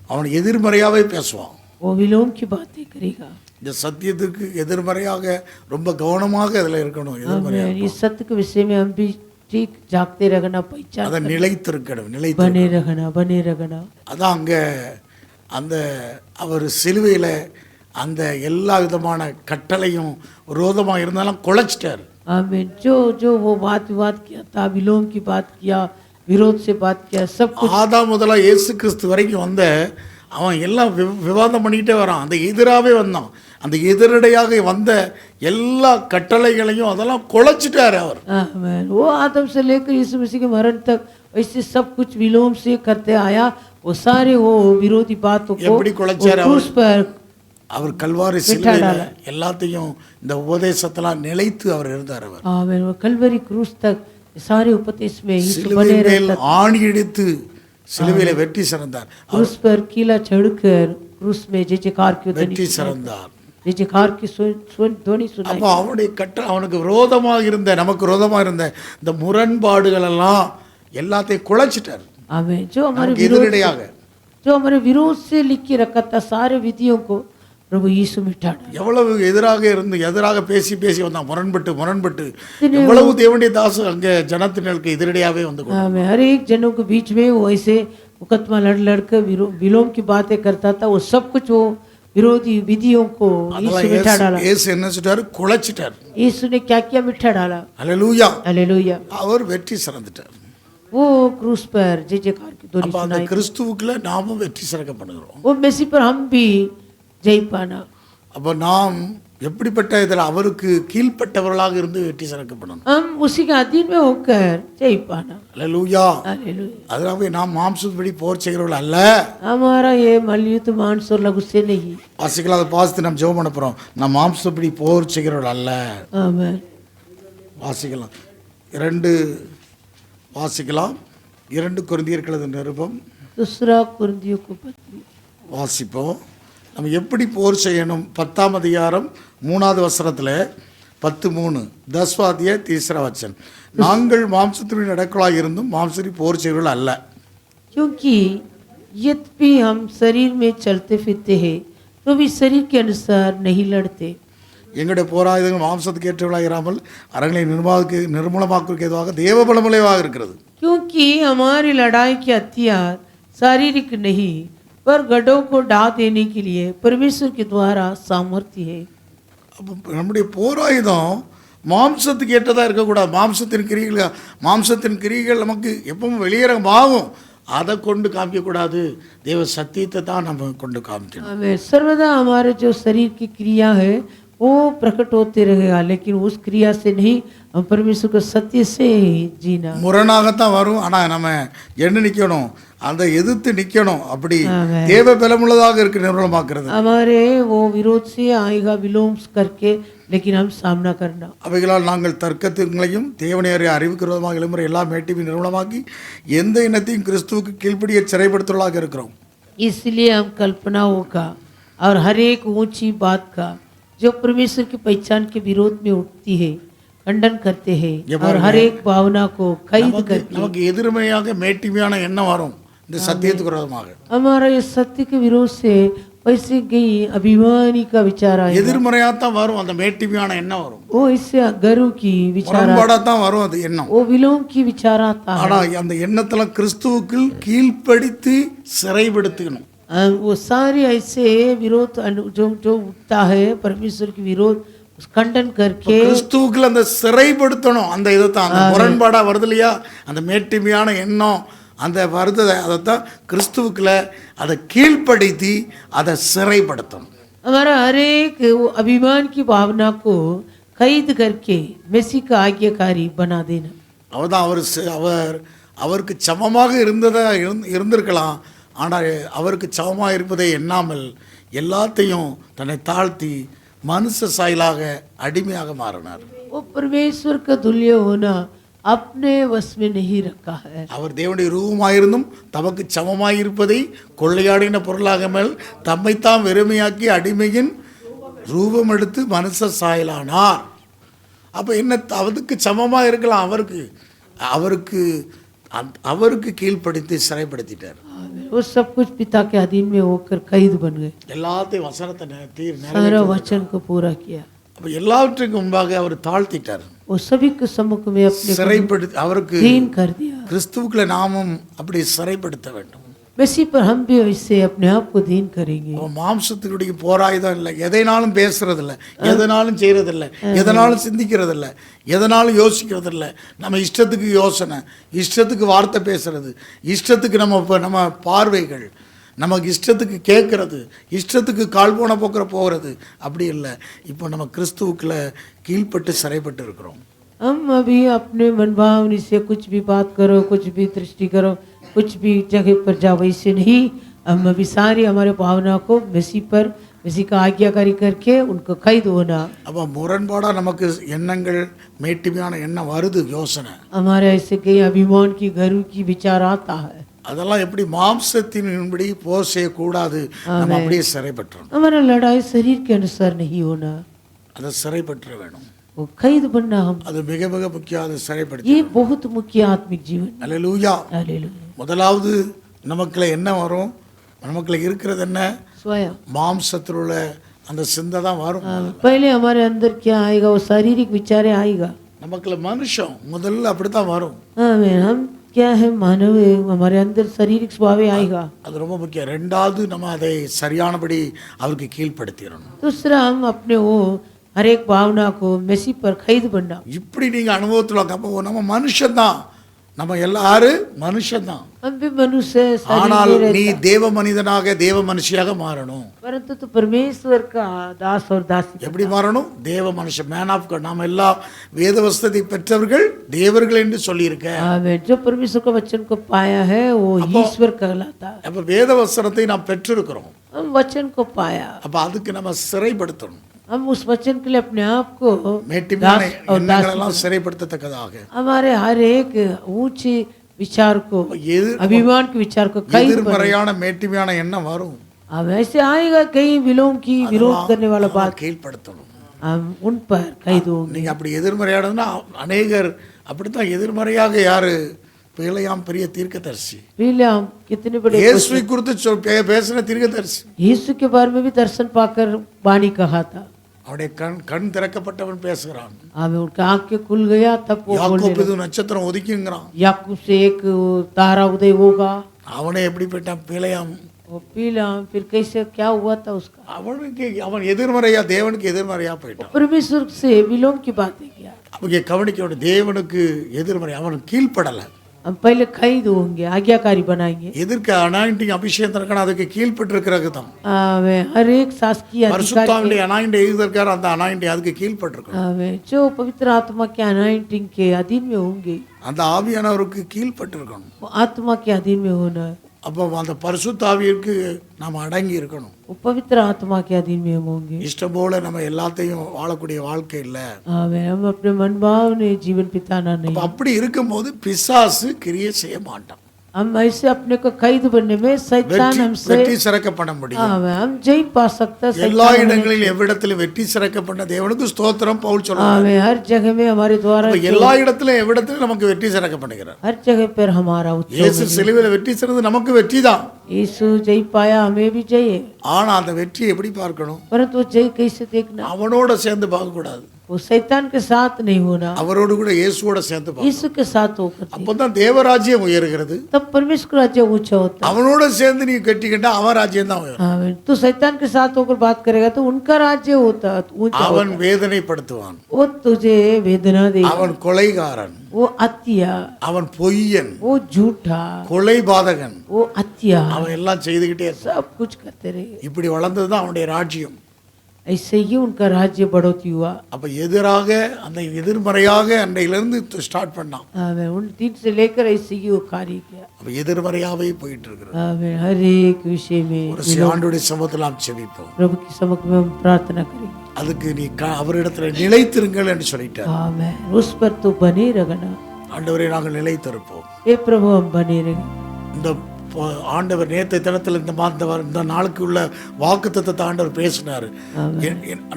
அவன் எதிர்மறையாவே பேசுவான். वो विलोम की बातें करेगा। இந்த சத்தியத்துக்கு எதிர்மறையாக ரொம்ப கவனமாக அதில் இருக்கணும். எதிர்மறையாக आमेन। इस सत्य के विषय में हम भी ठीक जागते रहना, पहचान அதை நிலைத்திருக்கணும். बने रहना, बने रहना। அதான் அங்கே அந்த அவர் சிலுவையில் அந்த எல்லா விதமான கட்டளையும் விரோதமாக இருந்தாலும் குலைச்சிட்டார். आमीन। जो जो वो वाद विवाद किया था, विलोम की बात किया, विरोध से बात किया, सब कुछ ஆதாம் முதலா இயேசு கிறிஸ்து வரைக்கும் வந்த அவன் எல்லாம் விவாதம் பண்ணிக்கிட்டே வரான். அந்த எதிராகவே வந்தான். அந்த எதிரடையாக வந்த எல்லா கட்டளைகளையும் அதெல்லாம் குலைச்சிட்டார் அவர். आमीन। वो आदम से लेकर यीशु मसीह के मरण तक वैसे सब कुछ विलोम से करते आया। वो सारे वो विरोधी बातों को எப்படி குலைச்சார் அவர்? क्रूस पर அவர் கல்வாரி சிலுவையில் எல்லாத்தையும் இந்த உபதேசத்தெல்லாம் நிலைத்து அவர் இருந்தார். அவர் आमीन। वो कलवरी क्रूस तक सारे उपदेश में यीशु சிலுவை बने மேல் रहता। ஆணி எடுத்து சிலுவையில வெற்றி சிறந்தார். क्रूस पर कीला चढ़कर क्रूस में जय जयकार की வெற்றி சிறந்தார். जय जयकार की ध्वनि सुनाई। அப்போ அவனுடைய அவனுக்கு விரோதமாக இருந்த, நமக்கு விரோதமாக இருந்த இந்த முரண்பாடுகள் எல்லாம் எல்லாத்தையும் குலைச்சிட்டார். आमीन। जो हमारे நமக்கு विरोध எதிரடையாக जो हमारे विरोध से लिख के रखा था सारे विधियों को प्रभु यीशु मिटा डाला। எவ்வளவு எதிராக இருந்து எதிராக பேசி பேசி வந்தான், முரண்பட்டு எவ்வளவு தேவனுடைய தாசு அங்கே ஜனத்தினருக்கு எதிரடையாவே வந்து आमीन। हर एक जनों के बीच में वो ऐसे मुकदमा लड़ कर विलोम की बातें करता था। वो सब कुछ वो विरोधी विधियों को यीशु मिटा डाला। இயேசு என்ன செஞ்சாரு? குலைச்சிட்டார். यीशु ने क्या किया? मिठा डाला। அல்லேலூயா. हालेलुया। அவர் வெற்றி சிறந்துட்டார். वो क्रूस पर जय जयकार की ध्वनि அப்ப அந்த सुनाई। கிறிஸ்துவுக்குள்ள நாமும் வெற்றி சிறக்கப்படுகிறோம். वो मसीह पर हम भी जय पाना। அப்ப நாம் எப்படிப்பட்ட இதில் அவருக்கு கீழ்ப்பட்டவர்களாக இருந்து வெற்றி சிறக்கப்படணும். हम उसी के अधीन में होकर जय पाना। அல்லேலூயா. हालेलुया। அதனால நாம் மாம்சப்படி போர் செய்கிறவர்கள் அல்ல. हमारा ये मलयुद्ध मांस और लघु से नहीं। வாசிக்கலாம், அதை பார்த்து நம்ம ஜெபம் பண்ண போறோம். நாம் மாம்சப்படி போர் செய்கிறவர்கள் அல்ல. आमीन। வாசிக்கலாம் 2 கொரிந்தியர்களது நிருபம் दूसरा कुरिन्थियों को पत्री। வாசிப்போம். நம்ம எப்படி போர் செய்யணும்? 10ஆம் அதிகாரம் 3வது வசனத்தில் 10:3 10வாதிய தீசரா வச்சன், நாங்கள் மாம்சத்தின் நடக்கலாக இருந்தும் மாம்சரி போர் செய்வர்கள் அல்ல. क्योंकि यद्यपि हम शरीर में चलते फिरते हैं तो भी शरीर के अनुसार नहीं लड़ते। எங்களுடைய போராயுதங்கள் மாம்சத்துக்கு ஏற்றவர்களாக இராமல் அரங்களை நிர்மூலமாக்குவதற்கு ஏதுவாக தேவபலமுலைவாக இருக்கிறது. क्योंकि हमारी लड़ाई के हथियार शारीरिक नहीं पर गढ़ों को ढा देने के लिए परमेश्वर के द्वारा सामर्थ्य है। அப்போ நம்முடைய போராயுதம் மாம்சத்துக்கு ஏற்றதாக இருக்கக்கூடாது. மாம்சத்தின் கிரிகள் நமக்கு எப்பவும் வெளியேறமாகும். அதை கொண்டு காமிக்கக்கூடாது, தேவ சத்தியத்தை தான் நம்ம கொண்டு காமிக்கணும். हमें सर्वदा हमारे जो शरीर की क्रिया है वो प्रकट होते रहेगा, लेकिन उस क्रिया से नहीं, हम परमेश्वर को सत्य से ही जीना। முரணாகத்தான் வரும், ஆனால் நம்ம என்ன நிற்கணும், அதை எதிர்த்து நிற்கணும். அப்படி ஆமென். தேவ பலமுள்ளதாக இருக்கு நிர்மலமாக்குறது. हमारे वो विरोध से आएगा विलोम करके, लेकिन हम सामना करना। அவைகளால் நாங்கள் தர்க்கங்களையும் தேவனையரை அறிவிக்கிறதுமாக எழுமுறை எல்லா மேட்டியும் நிர்மலமாக்கி எந்த இனத்தையும் கிறிஸ்துவுக்கு கீழ்ப்படிய சிறைப்படுத்துவதாக இருக்கிறோம். इसलिए हम कल्पनाओं का और हर एक ऊंची बात का जो परमेश्वर की पहचान के विरोध में उठती है खंडन करते हैं, और हर एक भावना को कैद करके நமக்கு எதிர்மையாக மேட்டிமையான எண்ணம் வரும் இந்த சத்தியத்துக்கு விரோதமாக. हमारा ये सत्य के विरोध से वैसे गई अभिमानी का विचार आएगा, எதிர்மறையாக தான் வரும், அந்த மேட்டிமையான எண்ணம் வரும். वो इससे गर्व की विचार, முரண்பாடாக தான் வரும் அது எண்ணம். वो विलोम की विचार आता है। ஆனா அந்த எண்ணத்துல கிறிஸ்துவுக்கு கீழ்ப்படுத்தி சிறைப்படுத்தணும். वो सारे ऐसे विरोध जो जो उठता है परमेश्वर के विरोध खंडन करके கிறிஸ்துவுக்குள்ள அந்த சிறைப்படுத்தணும். அந்த இதைத்தான் அந்த முரண்பாடா வருது இல்லையா, அந்த மேட்டிமையான எண்ணம் அந்த வருது, அதைத்தான் கிறிஸ்துவுக்குள்ள அதை கீழ்ப்படுத்தி அதை சிறைப்படுத்தணும். हमारा हर एक वो अभिमान की भावना को कैद करके मसीह का आज्ञाकारी बना देना। அவர்தான் அவருக்கு சமமாக இருந்திருக்கலாம், ஆனால் அவருக்கு சமமாக இருப்பதை எண்ணாமல் எல்லாத்தையும் தன்னை தாழ்த்தி மனுஷ சாயலாக அடிமையாக மாறினார். वो परमेश्वर का तुल्य होना अपने वश में नहीं रखा है। அவர் தேவனுடைய ரூபமாயிருந்தும் தமக்கு சமமாயிருப்பதை கொள்ளையாடின பொருளாகாமல் தம்மைத்தான் வெறுமையாக்கி அடிமையின் ரூபம் எடுத்து மனுஷ சாயலானார். அப்போ என்ன, அதுக்கு சமமாக இருக்கலாம், அவருக்கு கீழ்ப்படுத்தி சிறைப்படுத்திட்டார். वो सब कुछ पिता के अधीन में होकर कैद बन गए, எல்லாத்தையும் வசனத்தை सारा वचन को पूरा किया। அப்போ எல்லாவற்றுக்கும் मुंபாக அவர் தாழ்த்திட்டார், वो सभी के सम्मुख में अपने சிறைப்படுத்தி அவருக்கு दीन कर दिया। கிறிஸ்துவுக்குள்ள நாமும் அப்படி சிறைப்படுத்த வேண்டும். मसीह पर हम भी वैसे अपने आप को दीन करेंगे। மாம்சத்தினுடைய போராயுதம் இல்லை, எதைனாலும் பேசுறதில்ல, எதனாலும் செய்யறதில்ல, எதனாலும் சிந்திக்கிறதில்ல, எதனாலும் யோசிக்கிறதில்ல. நம்ம இஷ்டத்துக்கு யோசனை, இஷ்டத்துக்கு வார்த்தை பேசுறது, இஷ்டத்துக்கு நம்ம பார்வைகள், நமக்கு இஷ்டத்துக்கு கேட்கறது, இஷ்டத்துக்கு கால் போன போக்கிற போகிறது, அப்படி இல்லை. இப்போ நம்ம கிறிஸ்துவுக்குள்ள கீழ்ப்பட்டு சிறைப்பட்டு இருக்கிறோம். हम अभी अपने मनभावनी से कुछ भी बात करो, कुछ भी दृष्टि करो, कुछ भी जगह पर जाओ, वैसे नहीं। हम अभी सारी हमारे भावना को मसीह पर, मसीह का आज्ञाकारी करके उनको कैद होना। அப்போ முரண்பாடாக நமக்கு எண்ணங்கள் மேட்டிமையான எண்ணம் வருது, யோசனை, हमारे ऐसे कई अभिमान की गर्व की विचार आता है। அதெல்லாம் எப்படி மாம்சத்தின்படி போர் செய்யக்கூடாது, நம்ம அப்படியே சிறைப்பட்டுறோம். हमारा लड़ाई शरीर के अनुसार नहीं होना, அதை சிறைப்பற்ற வேணும். वो कैद बनना हम, அது மிக மிக முக்கியம். அதை சிறைப்படுத்தி ये बहुत मुख्य आत्मिक जीवन। அல்லேலூயா. हालेलुया। முதலாவது நமக்குள்ள என்ன வரும், நமக்குள்ள இருக்கிறது என்ன, स्वयं மாம்சத்தில் உள்ள அந்த சிந்தை தான் வரும். पहले हमारे अंदर क्या आएगा, वो शारीरिक विचार आएगा। நமக்குள்ள மனுஷன் முதல்ல அப்படித்தான் வரும். आमीन। हम क्या है, मानव है, हमारे अंदर शारीरिक स्वभाव आएगा। அது ரொம்ப முக்கியம். ரெண்டாவது நம்ம அதை சரியானபடி அவருக்கு கீழ்ப்படுத்திடணும். दूसरा हम अपने वो हर एक भावना को मसीह पर कैद बनना। இப்படி நீங்க அனுபவத்தில் அப்போ நம்ம மனுஷன்தான், நம்ம எல்லாரும் மனுஷன்தான். हम भी मनुष्य है, शरीर ஆனால் में நீ रहता, தேவ மனிதனாக தேவ மனுஷியாக மாறணும். परंतु तो परमेश्वर का दास और दासी। எப்படி மாறணும்? தேவ மனுஷன், மேன் ஆஃப் காட். நாம எல்லா வேத வசனத்தை பெற்றவர்கள் தேவர்கள் என்று சொல்லியிருக்க. आमीन। जो परमेश्वर का वचन को पाया है वो ईश्वर कहलाता है। அப்ப வேத வசனத்தை நாம் பெற்றிருக்கிறோம். हम वचन को पाया, அப்ப அதுக்கு நம்ம சிறைப்படுத்தணும். हम उस वचन के लिए अपने आप को மேட்டிமையான दास और எண்ணங்கள் दासी, எல்லாம் சிறைப்படுத்தத்தக்கதாக हमारे हर एक ऊंचे विचार को, எதிர் अभिमान के विचार को कैद बना। எதிர்மறையான மேட்டிமையான எண்ணம் வரும், अब ऐसे आएगा कई विलोम की विरोध करने वाला बात, கீழ்ப்படுத்தணும். हम उन पर कैद होंगे। நீங்க அப்படி எதிர்மறையானதுன்னா அநேகர் அப்படித்தான் எதிர்மறையாக. யாரு? பிழையாம் பெரிய தீர்க்கதரிசி, पहले हम कितने बड़े இயேசுவை குறித்து பேசின தீர்க்கதரிசி. यीशु के बारे में भी दर्शन पाकर वाणी कहा था। அவனுடைய கண் திறக்கப்பட்டவன் பேசுகிறான். हमें उनका आंखें खुल गया, तब वो बोलने யாக்கோபு இது நட்சத்திரம் ஒதுக்கிங்கிறான். लगे। याकूब से एक तारा उदय होगा। அவனே எப்படி போயிட்டான்? பிழையாம். वो पीला, फिर कैसे क्या हुआ था उसका? அவன் எதிர்மறையா, தேவனுக்கு எதிர்மறையா போயிட்டான். परमेश्वर से विलोम की बातें किया। அவங்க கவனிக்க, தேவனுக்கு எதிர்மறை, அவன் கீழ்ப்படலை. हम पहले खरीद होंगे, आज्ञाकारी बनाएंगे। எதற்கு அனாயிண்டிங் அபிஷேகம் இருக்கணும்? அதுக்கு கீழ்ப்பட்டிருக்கிறது தான். वे हर एक शासकीय अधिकार பரிசுத்தாவினுடைய அனாயிண்டிங் எழுதியிருக்காரு, அந்த அனாயிண்டிங் அதுக்கு கீழ்ப்பட்டிருக்கணும். जो पवित्र आत्मा के अनाइंटिंग के अधीन में होंगे, அந்த ஆவியானவருக்கு கீழ்ப்பட்டிருக்கணும். वो आत्मा के अधीन में होना है, அப்போ அந்த பரிசுத்தாவிற்கு நாம் அடங்கி இருக்கணும். वो पवित्र आत्मा के अधीन में हम होंगे। இஷ்டம் போல நம்ம எல்லாத்தையும் வாழக்கூடிய வாழ்க்கை இல்லை. हम अपने मनभाव ने जीवन बिताना नहीं। அப்படி இருக்கும்போது பிசாசு கிரியை செய்ய மாட்டான். हम ऐसे अपने को कैद बनने में शैतान हमसे வெற்றி சிறக்க பண்ண முடியும். हम जय पा सकता है। எல்லா இடங்களிலும் எவ்விடத்திலும் வெற்றி சிறக்க பண்ண தேவனுக்கு ஸ்தோத்திரம் பவுல் சொல்றார். हर जगह में हमारे द्वारा எல்லா இடத்திலும் எவ்விடத்திலும் நமக்கு வெற்றி சிறக்க பண்ணுகிறார். हर जगह पर हमारा उत्सव। இயேசு சிலுவையில வெற்றி சிறந்தது நமக்கு வெற்றி தான். यीशु जय पाया, हमें भी जय है। ஆனா அந்த வெற்றியை எப்படி பார்க்கணும்? परंतु वो जय कैसे देखना? அவனோட சேர்ந்து பார்க்க கூடாது. वो शैतान के साथ नहीं होना, அவரோடு கூட இயேசுவோட சேர்ந்து பார்க்கணும். यीशु के साथ होकर, அப்பதான் தேவராஜ்யம் உயர்கிறது. तब परमेश्वर राज्य ऊंचा होता है। அவனோட சேர்ந்து நீ கட்டிக்கிட்டா அவன் ராஜ்யம் தான் உயரும். आमीन। तो शैतान के साथ होकर बात करेगा तो उनका राज्य होता ऊंचा அவன் होता। வேதனைப்படுத்துவான். वो तुझे वेदना देगा, அவன் கொலைகாரன், वो हत्या, அவன் பொய்யன், वो झूठा, கொலைபாதகன், वो हत्या, அவன் எல்லாம் செய்துகிட்டே இருப்பான். सब कुछ करते रहे। இப்படி வளர்ந்ததுதான் அவனுடைய ராஜ்யம். ऐसे ही उनका राज्य बढ़ोती हुआ। அப்ப எதிராக அந்த எதிர்மறையாக அன்றையிலிருந்து ஸ்டார்ட் பண்ணான். आमीन। उन दिन से लेकर ऐसे ही वो कार्य किया। அப்ப எதிர்மறையாவே போயிட்டு இருக்கிறது. आमीन। हर एक विषय में ஒரு ஆண்டுடைய சமூகத்தில் நாம் செபிப்போம். प्रभु की सम्मुख में हम प्रार्थना करेंगे। அதுக்கு நீ அவரிடத்துல நிலைத்திருங்கள் என்று சொல்லிட்டார். आमीन। उस पर तो बने रहना। ஆண்டவரே நாங்கள் நிலைத்திருப்போம். हे प्रभु हम बने रहे। இந்த ஆண்டவர் நேற்று தினத்தில் இந்த நாளுக்கு உள்ள வாக்குத்தத்தத்தை ஆண்டவர் பேசினார்.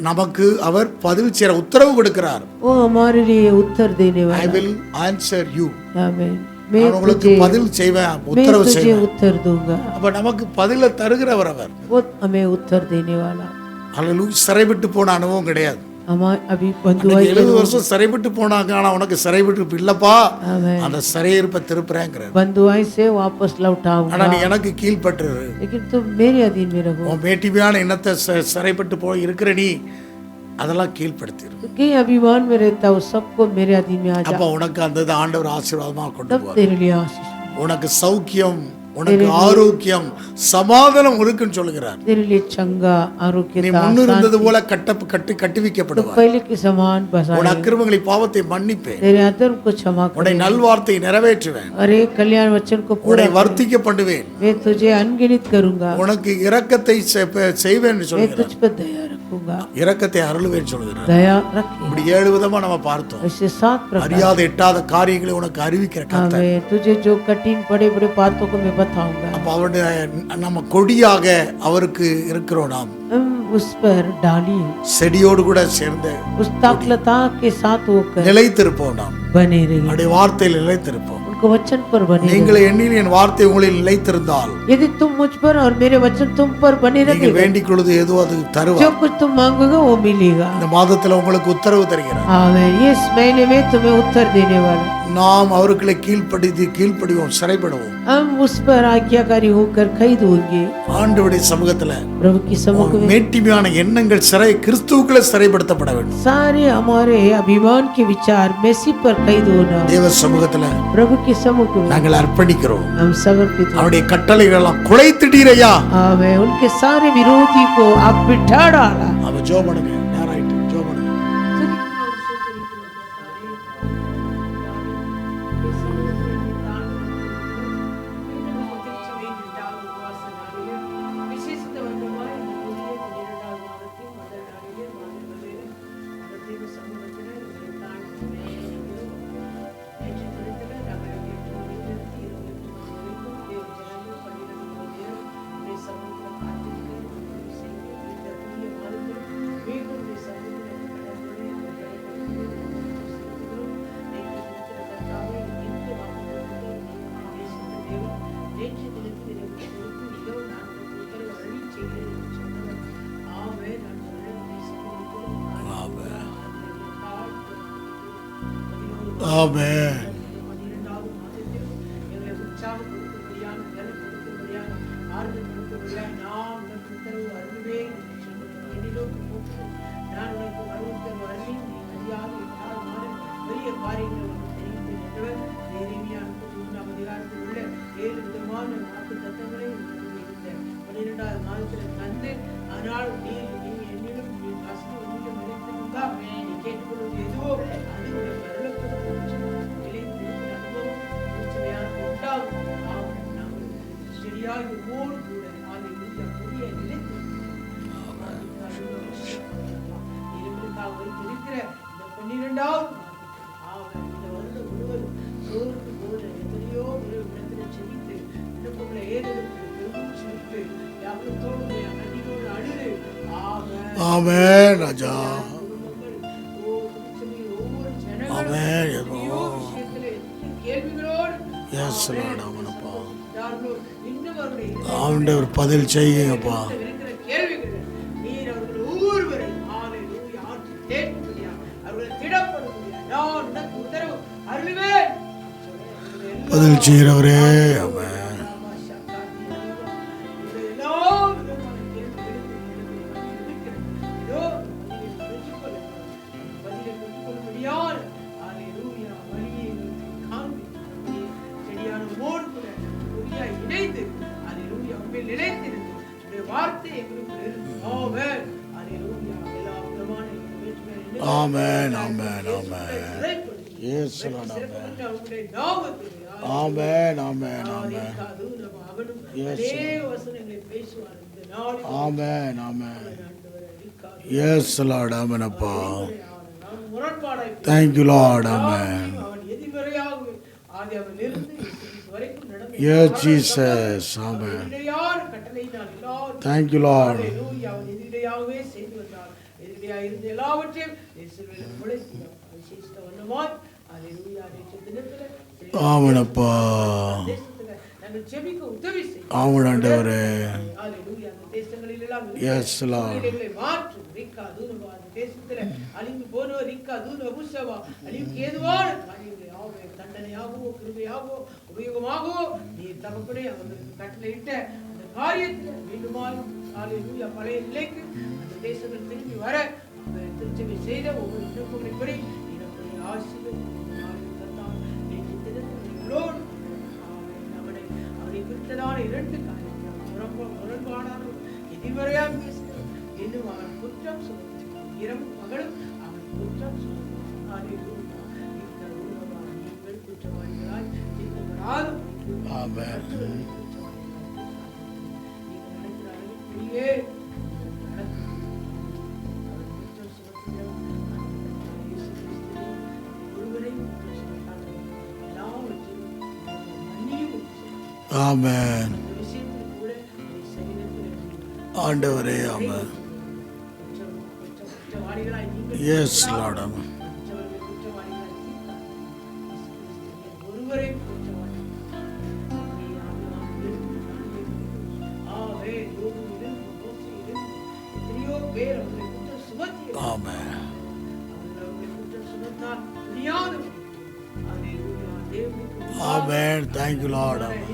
நமக்கு அவர் பதில் சேர உத்தரவு கொடுக்கிறார். वो हमारे लिए उत्तर देने वाला। I will answer you. आमीन। நான் உங்களுக்கு பதில் செய்வேன், உத்தரவு मैं तुझे செய்வேன். उत्तर दूंगा। அப்ப நமக்கு பதில தருகிறவர் அவர். वो हमें उत्तर देने वाला। அல்லேலூயா. சிறைவிட்டு போன அனுபவம் கிடையாது. हमारे अभी बंधुआई 70 வருஷம் சிறைவிட்டு போனாங்க, ஆனா உனக்கு சிறைவிட்டு இல்லப்பா, आमीन। அந்த சிறையிருப்ப திருப்புறேங்கிறார். बंधुआई से वापस लौटाऊंगा, ஆனா நீ எனக்கு கீழ்ப்பட்டு लेकिन तुम मेरे अधीन में रहो। உன் மேட்டிமையான எண்ணத்தை சிறைப்பட்டு போய் இருக்கிற நீ அதெல்லாம் கீழ்ப்படுத்திரு. कहीं अभिमान में रहता हो सबको मेरे अधीन में आ அப்ப जा, உனக்கு அந்த ஆண்டவர் ஆசீர்வாதமா கொண்டு तब போவார். तेरे लिए आशीष, உனக்கு சௌக்கியம், உனக்கு ஆரோக்கியம், சமாதானம் இருக்குன்னு சொல்லுகிறார். तेरे लिए चंगा, நீ आरोग्यता, முன்னிருந்தது போல तो கட்டுவிக்கப்படுவார். पहले के समान உன் बसाए, அக்கிரமங்களை பாவத்தை மன்னிப்பேன், तेरे अधर्म को क्षमा உன்னை करे, நல்வார்த்தை நிறைவேற்றுவேன், अरे कल्याण वचन को पूरा உன்னை करे। வர்த்திக்க பண்ணுவேன், मैं तुझे अनगिनित करूंगा, உனக்கு இரக்கத்தை செய்வேன் मैं சொல்லுகிறார். तुझ पर दया रखूंगा, இரக்கத்தை அருளுவேன் சொல்லுகிறார். दया रखे। இப்படி 7 விதமா நம்ம பார்த்தோம். ऐसे 7 प्रकार। அறியாத எட்டாத காரியங்களை உனக்கு அறிவிக்கிற கர்த்தர். मैं तुझे जो कठिन बड़े बड़े बातों को मैं बताऊंगा। அப்ப அவருடைய நம்ம கொடியாக அவருக்கு இருக்கிறோம். நாம் हम उस पर डाली, செடியோடு கூட சேர்ந்து उस ताकलता के साथ होकर நிலைத்திருப்போம். நாம் बने रहिए, அவருடைய வார்த்தையில் நிலைத்திருப்போம். उनके वचन पर बने रहिए। நீங்கள் எண்ணில் என் வார்த்தை உங்களில் நிலைத்திருந்தால் यदि तुम मुझ पर और मेरे वचन तुम पर बने நீங்கள் रहे, வேண்டிக் கொள்வது ஏதோ அது जो தருவார். कुछ तुम मांगोगे वो मिलेगा। இந்த மாதத்துல உங்களுக்கு உத்தரவு தருகிறார். आमीन। इस महीने में तुम्हें उत्तर देने वाला। நாம் அவர்களை கீழ்ப்படிவோம், சிறைப்படுவோம். हम उस पर आज्ञाकारी होकर कैद होंगे। ஆண்டவருடைய சமூகத்துல प्रभु की सम्मुख में மேட்டிமையான எண்ணங்கள் கிறிஸ்துவுக்குள்ள சிறைப்படுத்தப்பட வேண்டும். सारे हमारे अभिमान के विचार मेसी पर कैद होना। தேவ சமூகத்துல प्रभु के सम्मुख में நாங்கள் அர்ப்பணிக்கிறோம். हम समर्पित हैं। அவருடைய கட்டளைகள் எல்லாம் குலைத்திட்டீரையா. आमीन। उनके सारे विरोधी को आप बिठा डाला। அவ ஜெபம் பண்ணுங்க, நேராயிட்டு ஜெபம் பண்ணுங்க. ஆமென். மாதத்தில் தந்து ஆனால் நீ என்னிலும் நீ வசனம் உன்னிலும் நிலைத்திருந்தா நீ கேட்டுக்கொள்வது எதுவோ அதனுடைய பரலோகத்தில் நிலைத்திருக்கிற அனுபவம் நிச்சயமாக உண்டாகும். நாங்கள் சரியாக ஓடு கூட ஹalleluya புதிய நிலைத்திருக்கிறோம். இவர்களுக்காக வைத்திருக்கிற இந்த 12வது இந்த வருடம் முழுவதும் சோர்ந்து போன எத்தனையோ ஒரு இடத்துல செவித்து விண்ணப்பங்களை ஏறெடுத்து பெருமூச்சு விட்டு யாபத்தோடு கண்ணீரோடு அழுது ஆமென் ராஜா. ஒவ்வொரு ஜனங்களும் ஆமென். எத்தனையோ விஷயத்துல கேள்விகளோடு ஆமனப்பா இன்னும் அவருடைய ஆண்டவர் பதில் செய்யுங்கப்பா. இருக்கிற கேள்விகள் நீர் அவர்கள் ஒவ்வொருவரை ஹalleluya ஆற்றி தேற்றும்படியா அவர்களை திடப்படும்படியா நான் உனக்கு உத்தரவு அருளுவேன் பதில் செய்கிறவரே. ஆமென். ஆமென் ஆமென் ஆமென். இயேசு நாமத்தில். ஆமென் ஆமென் ஆமென். இயேசு. ஆமென் ஆமென். இயேசு லார்ட். ஆமென் அப்பா. Thank you Lord. Amen. Yes Jesus. Amen. Thank you Lord. ஆமென் அப்பா. ஆமென் ஆண்டவரே. Yes Lord. அழிந்து போனோர் அழிவுக்கு ஏதுவான காரியங்களை தண்டனையாகவோ கிருபையாகவோ உபயோகமாகவோ நீ தகப்பனே அவர்களுக்கு கட்டளையிட்ட அந்த காரியத்தில் மீண்டுமாய் ஹalleluya பழைய நிலைக்கு அந்த தேசங்கள் திரும்பி வர திருச்சபை செய்த ஒவ்வொரு விண்ணப்பங்களின்படி நம்முடைய ஆசீர்வாதங்களோடு அவரை குறித்ததான 2 காரியங்கள் முரண்பாடான எதிர்மறையாக பேசுகிறோம். இன்னும் அவன் குற்றம் சொல்லுவான். இரவும் பகலும் அவன் குற்றம் சொல்லுவான். நீங்கள் குற்றவாளிகளாய் தீர்க்கப்படாது. ஆமென் ஆண்டவரே. ஆமென். Yes Lord. Amen. Amen. Thank you Lord. Amen.